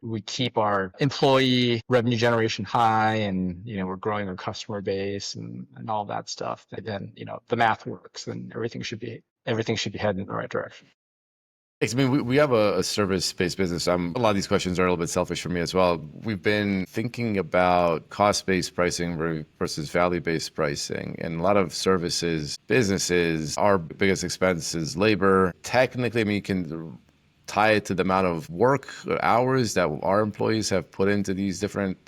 we keep our employee revenue generation high, and we're growing our customer base and all that stuff, then the math works, and everything should be heading in the right direction. I mean, we have a service-based business. A lot of these questions are a little bit selfish for me as well. We've been thinking about cost-based pricing versus value-based pricing. And a lot of services businesses, our biggest expense is labor. Technically, I mean, you can tie it to the amount of work hours that our employees have put into these different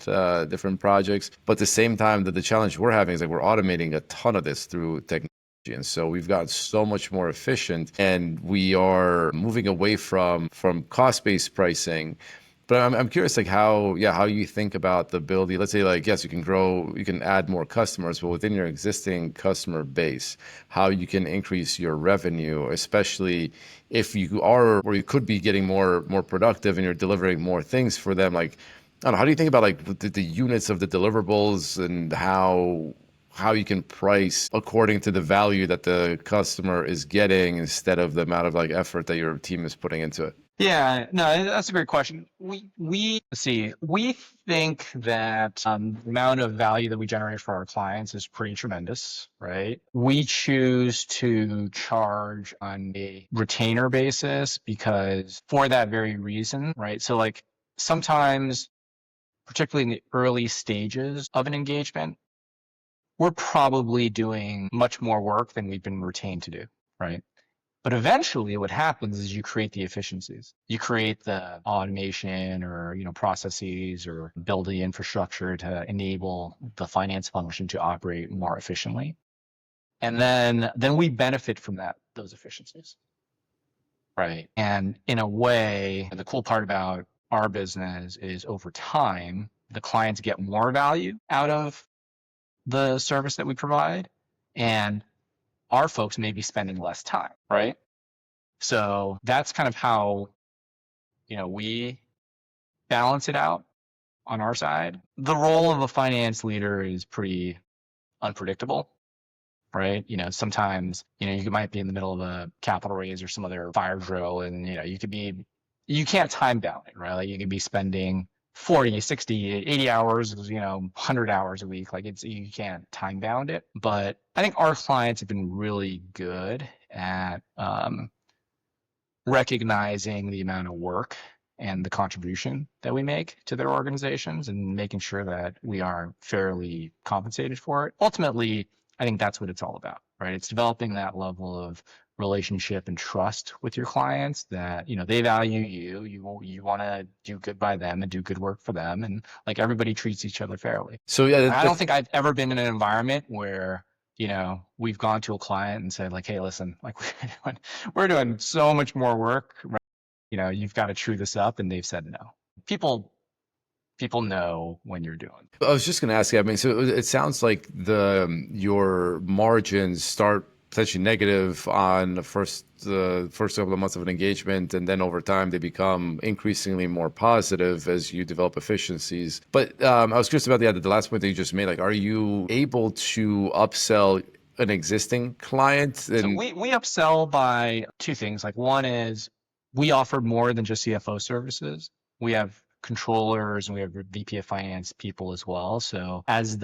projects. But at the same time, the challenge we're having is like we're automating a ton of this through technology. And so we've gotten so much more efficient, and we are moving away from cost-based pricing. But I'm curious, like how you think about the ability. Let's say, like, yes, you can grow, you can add more customers, but within your existing customer base, how you can increase your revenue, especially if you are, or you could be getting more productive and you're delivering more things for them. Like, I don't know, how do you think about like the units of the deliverables and how you can price according to the value that the customer is getting instead of the amount of like effort that your team is putting into it? Yeah, no, that's a great question. Let's see, we think that the amount of value that we generate for our clients is pretty tremendous, right? We choose to charge on a retainer basis because for that very reason, right? So like sometimes, particularly in the early stages of an engagement, we're probably doing much more work than we've been retained to do, right? But eventually what happens is you create the efficiencies. You create the automation or, processes or build the infrastructure to enable the finance function to operate more efficiently. And then we benefit from those efficiencies. Right. And in a way, the cool part about our business is over time, the clients get more value out of the service that we provide, and our folks may be spending less time, right? So that's kind of how, we balance it out on our side. The role of a finance leader is pretty unpredictable, right? Sometimes, you might be in the middle of a capital raise or some other fire drill, and, you can't time bound it, right? Like you could be spending 40, 60, 80 hours, 100 hours a week. Like you can't time bound it. But I think our clients have been really good at recognizing the amount of work and the contribution that we make to their organizations and making sure that we are fairly compensated for it. Ultimately, I think that's what it's all about, right? It's developing that level of relationship and trust with your clients that, they value you. You want to do good by them and do good work for them. And like everybody treats each other fairly. So yeah, I don't think I've ever been in an environment where, we've gone to a client and said like, hey, listen, like we're doing so much more work, right? You've got to chew this up, and they've said no. People know when you're doing. I was just going to ask you, I mean, so it sounds like your margins start potentially negative on the first couple of months of an engagement, and then over time they become increasingly more positive as you develop efficiencies. But I was curious about the last point that you just made. Like, are you able to upsell an existing client? So we upsell by two things. Like one is we offer more than just CFO services. We have controllers and we have VP of finance people as well. So as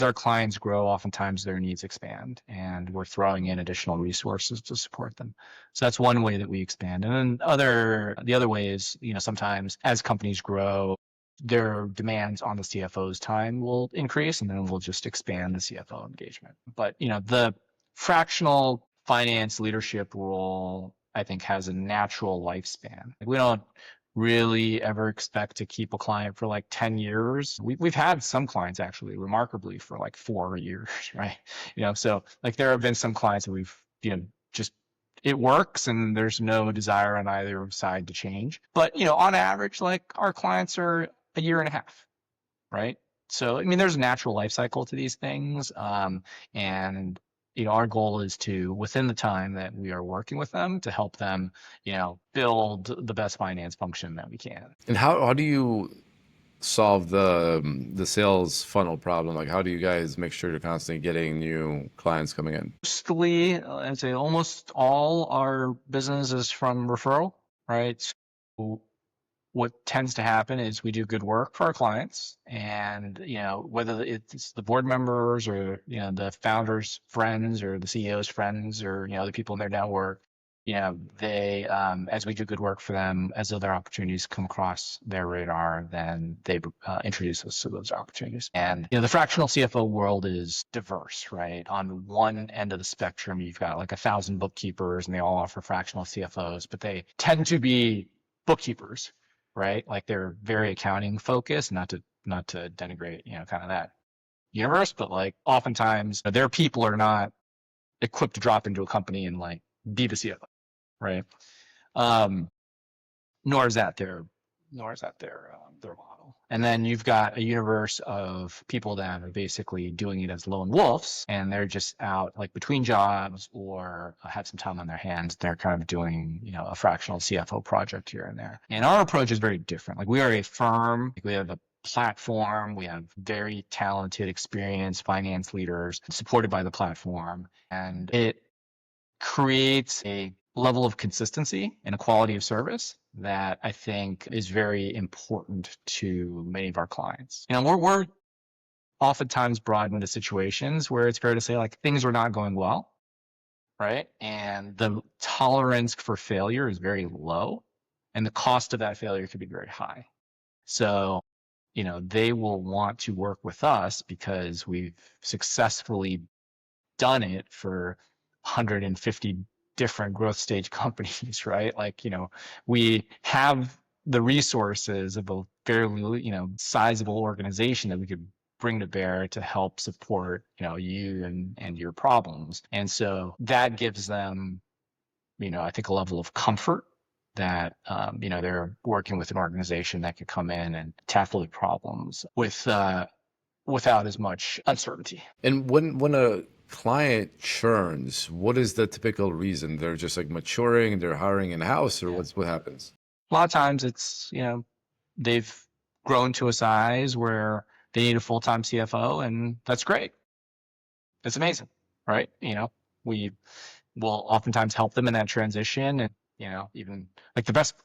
our clients grow, oftentimes their needs expand, and we're throwing in additional resources to support them. So that's one way that we expand. And then the other way is, sometimes as companies grow, their demands on the CFO's time will increase, and then we'll just expand the CFO engagement. But the fractional finance leadership role, I think, has a natural lifespan. Like, we don't really ever expect to keep a client for like 10 years. We've had some clients actually remarkably for like 4 years, right? So like there have been some clients that we've, just it works and there's no desire on either side to change. But, on average, like our clients are a year and a half, right? So, I mean, there's a natural life cycle to these things. And our goal is to, within the time that we are working with them, to help them, build the best finance function that we can. And how do you solve the sales funnel problem? Like, how do you guys make sure you're constantly getting new clients coming in? Mostly, I'd say almost all our business is from referral, right? So what tends to happen is we do good work for our clients, and whether it's the board members or the founders' friends or the CEO's friends or the people in their network, they as we do good work for them, as other opportunities come across their radar, then they introduce us to those opportunities. And the fractional CFO world is diverse, right? On one end of the spectrum, you've got like 1,000 bookkeepers, and they all offer fractional CFOs, but they tend to be bookkeepers, right? Like they're very accounting focused, not to denigrate, kind of that universe, but like oftentimes their people are not equipped to drop into a company and like be the CFO, right? Um, nor is that their model. And then you've got a universe of people that are basically doing it as lone wolves, and they're just out like between jobs or have some time on their hands. They're kind of doing, a fractional CFO project here and there. And our approach is very different. Like we are a firm, like we have a platform, we have very talented, experienced finance leaders supported by the platform, and it creates a level of consistency and a quality of service that I think is very important to many of our clients. We're oftentimes brought into situations where it's fair to say like things are not going well, right? And the tolerance for failure is very low, and the cost of that failure could be very high. So, they will want to work with us because we've successfully done it for 150 different growth stage companies, right? Like, we have the resources of a fairly, sizable organization that we could bring to bear to help support, you and your problems. And so that gives them, I think a level of comfort that, they're working with an organization that could come in and tackle the problems without as much uncertainty. And when a client churns, what is the typical reason? They're just like maturing, they're hiring in-house, or Yeah. what happens? A lot of times it's, they've grown to a size where they need a full-time CFO, and that's great. It's amazing, right? We will oftentimes help them in that transition, and even like the best.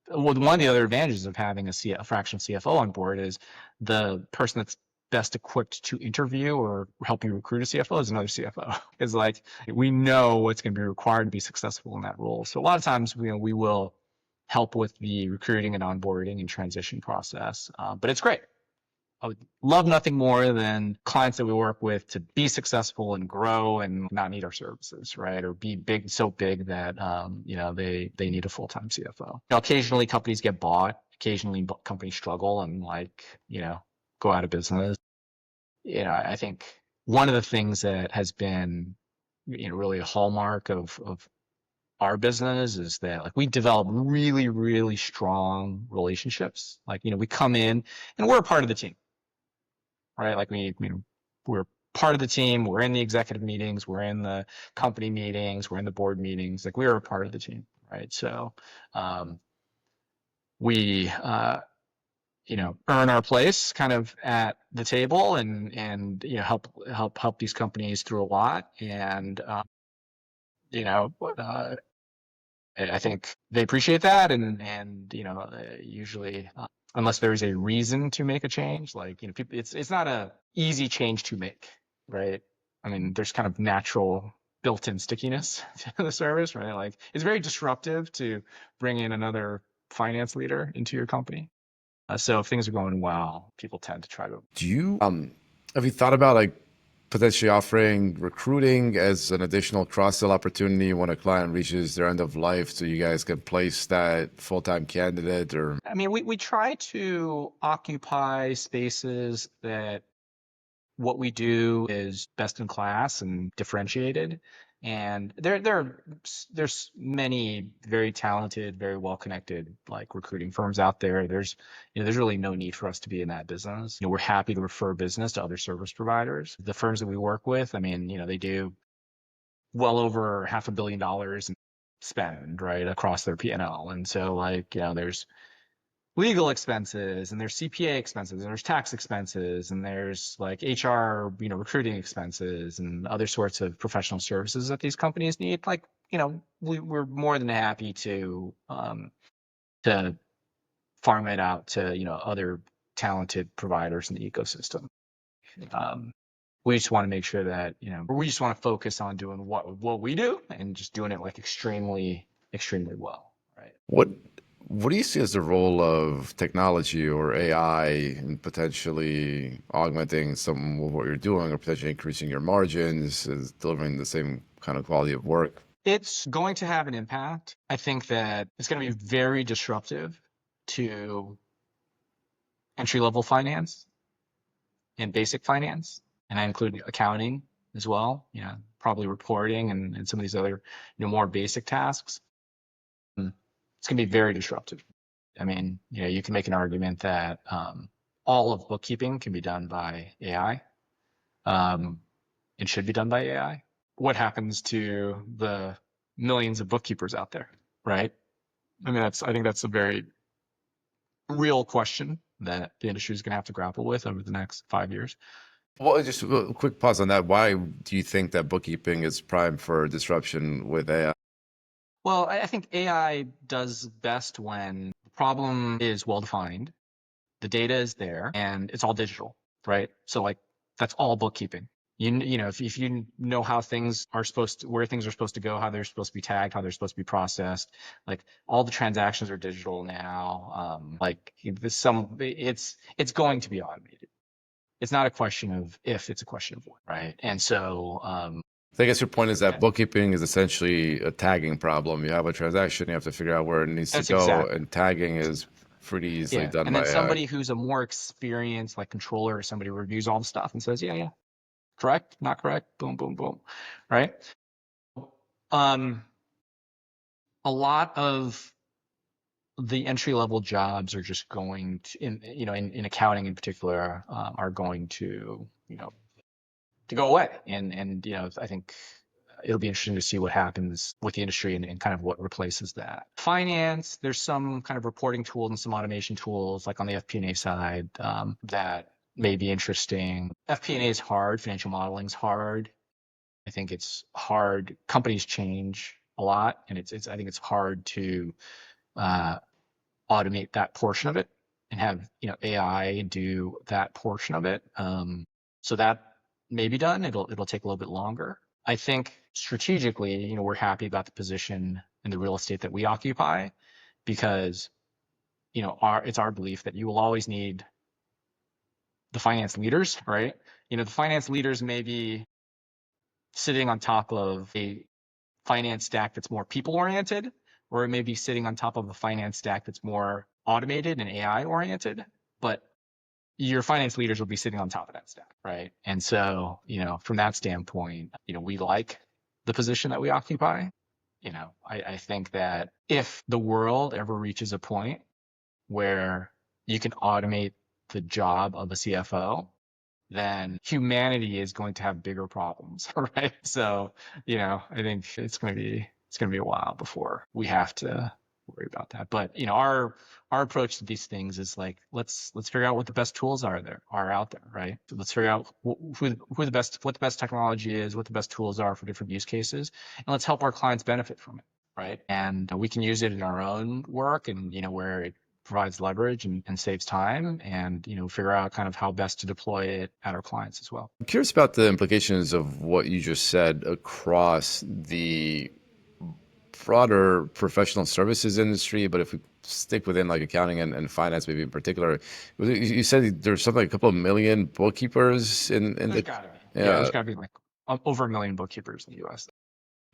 Well, one of the other advantages of having a fractional CFO on board is the person that's best equipped to interview or help you recruit a CFO is another CFO. It's like we know what's going to be required to be successful in that role. So a lot of times, we will help with the recruiting and onboarding and transition process. But it's great. I would love nothing more than clients that we work with to be successful and grow and not need our services, right? Or be big, so big that they need a full-time CFO. Occasionally companies get bought. Occasionally companies struggle and go out of business. I think one of the things that has been really a hallmark of our business is that like we develop really, really strong relationships. Like, we come in and we're a part of the team, right? Like we're part of the team. We're in the executive meetings. We're in the company meetings. We're in the board meetings. Like we're a part of the team, right? So we, earn our place kind of at the table and help these companies through a lot. And you know, uh, I think they appreciate that, and usually, unless there is a reason to make a change, like people, it's not a easy change to make, right? I mean, there's kind of natural built-in stickiness to the service, right? Like it's very disruptive to bring in another finance leader into your company. So if things are going well, people tend to try to. Do you have you thought about like potentially offering recruiting as an additional cross-sell opportunity when a client reaches their end of life, so you guys can place that full-time candidate? Or I mean, we try to occupy spaces that what we do is best in class and differentiated. And there's many very talented, very well connected like recruiting firms out there. There's really no need for us to be in that business. We're happy to refer business to other service providers. The firms that we work with, I mean, they do well over $500 million in spend right across their P&L. And so like, there's legal expenses and there's CPA expenses and there's tax expenses and there's like HR, recruiting expenses and other sorts of professional services that these companies need. Like, we're more than happy to farm it out to, other talented providers in the ecosystem. Um, we just want to make sure that, we just want to focus on doing what we do and just doing it like extremely, extremely well. Right. what do you see as the role of technology or AI in potentially augmenting some of what you're doing, or potentially increasing your margins, is delivering the same kind of quality of work? It's going to have an impact. I think that it's going to be very disruptive to entry level finance and basic finance. And I include accounting as well, probably reporting and some of these other, more basic tasks. It's going to be very disruptive. I mean, you can make an argument that all of bookkeeping can be done by AI. It should be done by AI. What happens to the millions of bookkeepers out there, right? I mean, I think that's a very real question that the industry is going to have to grapple with over the next 5 years. Well, just a quick pause on that. Why do you think that bookkeeping is primed for disruption with AI? Well, I think AI does best when the problem is well defined, the data is there, and it's all digital, right? So like that's all bookkeeping. If you know how things are where things are supposed to go, how they're supposed to be tagged, how they're supposed to be processed, like all the transactions are digital now. It's going to be automated. It's not a question of if, it's a question of when, right? And so, I guess your point is that Yeah, bookkeeping is essentially a tagging problem. You have a transaction, you have to figure out where it needs to that's go, exactly. and tagging is pretty easily Yeah. done And by then AI. somebody who's a more experienced, like controller or somebody reviews all the stuff and says, yeah, yeah, correct, not correct, boom, boom, boom. Right. Um, a lot of the entry level jobs are just going to, in accounting in particular, are going to, to go away. And, I think it'll be interesting to see what happens with the industry and kind of what replaces that. Finance, there's some kind of reporting tools and some automation tools like on the FP&A side that may be interesting. FP&A is hard. Financial modeling is hard. I think it's hard. Companies change a lot, and I think it's hard to uh, automate that portion of it and have AI do that portion of it. So that may be done. It'll take a little bit longer. I think strategically, we're happy about the position in the real estate that we occupy because it's our belief that you will always need the finance leaders, right? The finance leaders may be sitting on top of a finance stack that's more people oriented, or it may be sitting on top of a finance stack that's more automated and AI oriented. But your finance leaders will be sitting on top of that stack, right? And so, from that standpoint, we like the position that we occupy. I think that if the world ever reaches a point where you can automate the job of a CFO, then humanity is going to have bigger problems, right? So, I think it's going to be a while before we have to worry about that. But, our approach to these things is like let's figure out what the best tools are out there, right? So let's figure out who the best what the best technology is, what the best tools are for different use cases, and let's help our clients benefit from it, right? And we can use it in our own work and where it provides leverage and saves time and figure out kind of how best to deploy it at our clients as well. I'm curious about the implications of what you just said across the broader professional services industry, but if we stick within like accounting and finance, maybe in particular, you said there's something like a couple of million bookkeepers in There's the, got to be. Yeah, yeah. there's got to be like over 1 million bookkeepers in the US.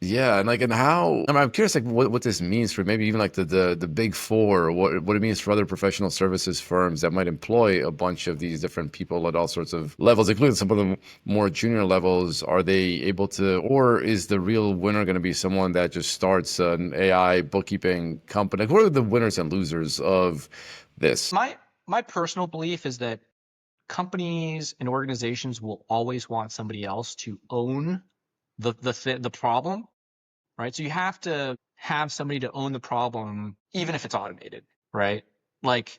Yeah, and like, and how? I'm curious, like, what this means for maybe even like the big four, or what it means for other professional services firms that might employ a bunch of these different people at all sorts of levels, including some of the more junior levels. Are they able to, or is the real winner going to be someone that just starts an AI bookkeeping company? Like, what are the winners and losers of this? My personal belief is that companies and organizations will always want somebody else to own the problem, right? So you have to have somebody to own the problem, even if it's automated, right? Like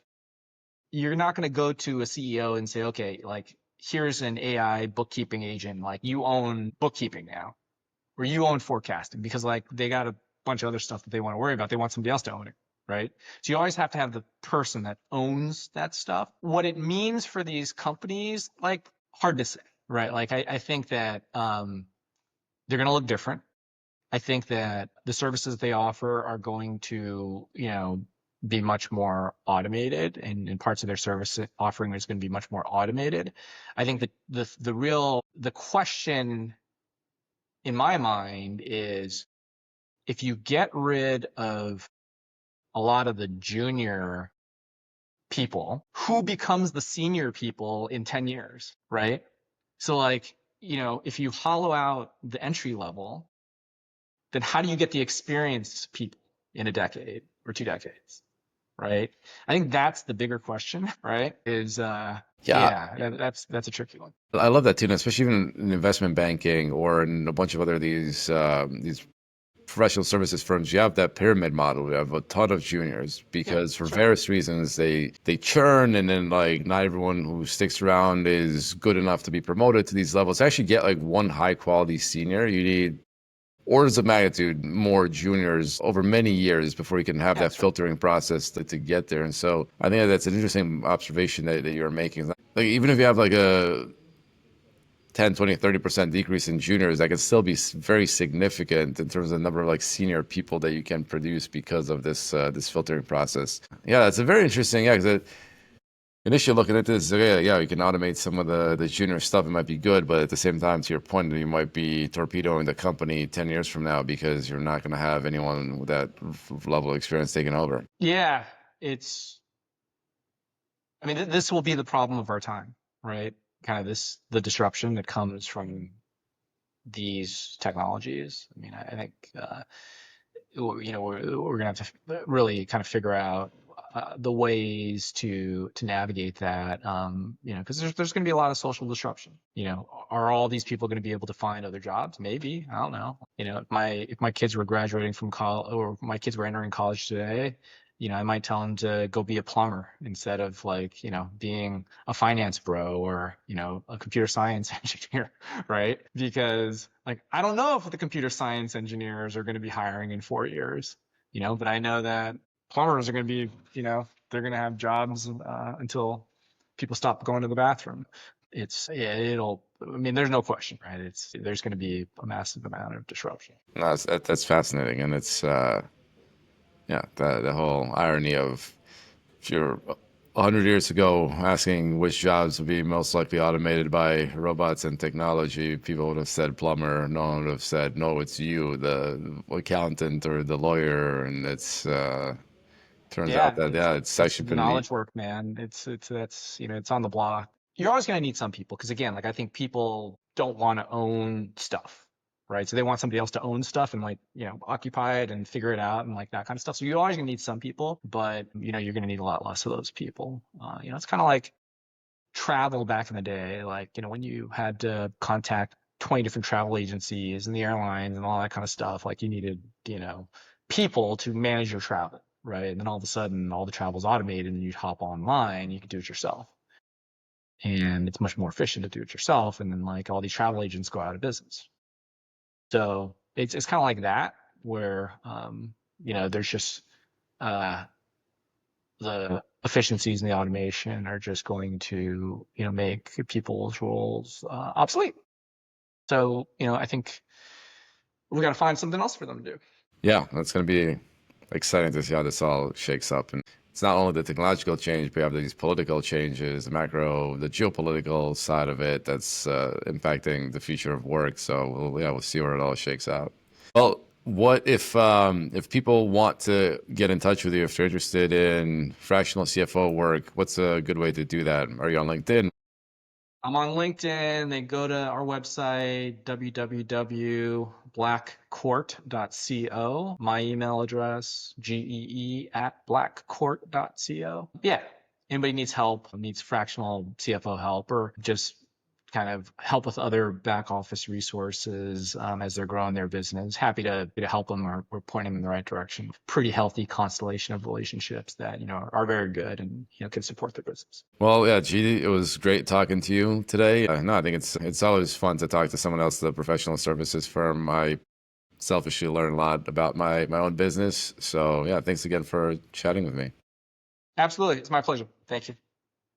you're not going to go to a CEO and say, okay, like here's an AI bookkeeping agent, like you own bookkeeping now, or you own forecasting because like they got a bunch of other stuff that they want to worry about. They want somebody else to own it, right? So you always have to have the person that owns that stuff. What it means for these companies, like hard to say, right? Like I think that they're going to look different. I think that the services they offer are going to, be much more automated and parts of their service offering is going to be much more automated. I think that the question in my mind is if you get rid of a lot of the junior people, who becomes the senior people in 10 years, right? So like, if you hollow out the entry level, then how do you get the experienced people in a decade or 2 decades, right? I think that's the bigger question, right? Is Yeah, yeah, that's a tricky one. I love that too, and especially even in investment banking or in a bunch of other these professional services firms, you have that pyramid model. You have a ton of juniors Yeah, because for sure. various reasons they churn, and then like not everyone who sticks around is good enough to be promoted to these levels. To actually get like one high quality senior, you need orders of magnitude more juniors over many years before you can have Yeah, that that's right. filtering process to get there. And so I think that's an interesting observation that you're making. Like even if you have like a 10, 20, 30% decrease in juniors, that can still be very significant in terms of the number of like senior people that you can produce because of this filtering process. Yeah, it's a very interesting. Yeah, 'cause initially looking at this, yeah, you can automate some of the junior stuff. It might be good, but at the same time, to your point, you might be torpedoing the company 10 years from now because you're not going to have anyone with that level of experience taking over. Yeah, it's, I mean, this will be the problem of our time, right? Kind of the disruption that comes from these technologies. I mean, I think, we're gonna have to really kind of figure out the ways to navigate that. Because there's going to be a lot of social disruption. Are all these people going to be able to find other jobs? Maybe, I don't know. If my kids were graduating from college, or my kids were entering college today, I might tell them to go be a plumber instead of, like, being a finance bro, or, a computer science engineer, right? Because, like, I don't know if the computer science engineers are going to be hiring in 4 years, but I know that plumbers are going to be, they're going to have jobs until people stop going to the bathroom. Yeah, I mean, there's no question, right? There's going to be a massive amount of disruption. No, that's fascinating, and it's yeah, the whole irony of if you're 100 years ago asking which jobs would be most likely automated by robots and technology, people would have said plumber. No one would have said, no, it's you, the accountant or the lawyer. And it's turns out Yeah, that, yeah, it's it's actually been knowledge work, man. That's, it's on the block. You're always going to need some people, because, again, like, I think people don't want to own stuff, right? So they want somebody else to own stuff and, like, occupy it and figure it out and, like, that kind of stuff. So you're always going to need some people, but, you're going to need a lot less of those people. It's kind of like travel back in the day, like, when you had to contact 20 different travel agencies and the airlines and all that kind of stuff. Like, you needed, people to manage your travel, right? And then all of a sudden, all the travel's automated and you hop online, you can do it yourself. And it's much more efficient to do it yourself. And then, like, all these travel agents go out of business. So it's kind of like that, where, there's just, uh, the efficiencies and the automation are just going to, make people's roles obsolete. So, I think we got to find something else for them to do. yeah, that's going to be exciting to see how this all shakes up. And it's not only the technological change, but you have these political changes, the macro, the geopolitical side of it that's impacting the future of work. So we'll see where it all shakes out. Well, what if people want to get in touch with you, if they're interested in fractional CFO work? What's a good way to do that? Are you on LinkedIn? I'm on LinkedIn. They go to our website, www.blackcourt.co. My email address, gee@blackcourt.co. Yeah. Anybody needs help, needs fractional CFO help, or just kind of help with other back office resources as they're growing their business, happy to help them, or point them in the right direction. Pretty healthy constellation of relationships that, are very good and, can support their business. Well, yeah, Gee, it was great talking to you today. No, I think it's always fun to talk to someone else, the professional services firm. I selfishly learn a lot about my own business. So yeah, thanks again for chatting with me. Absolutely. It's my pleasure. Thank you.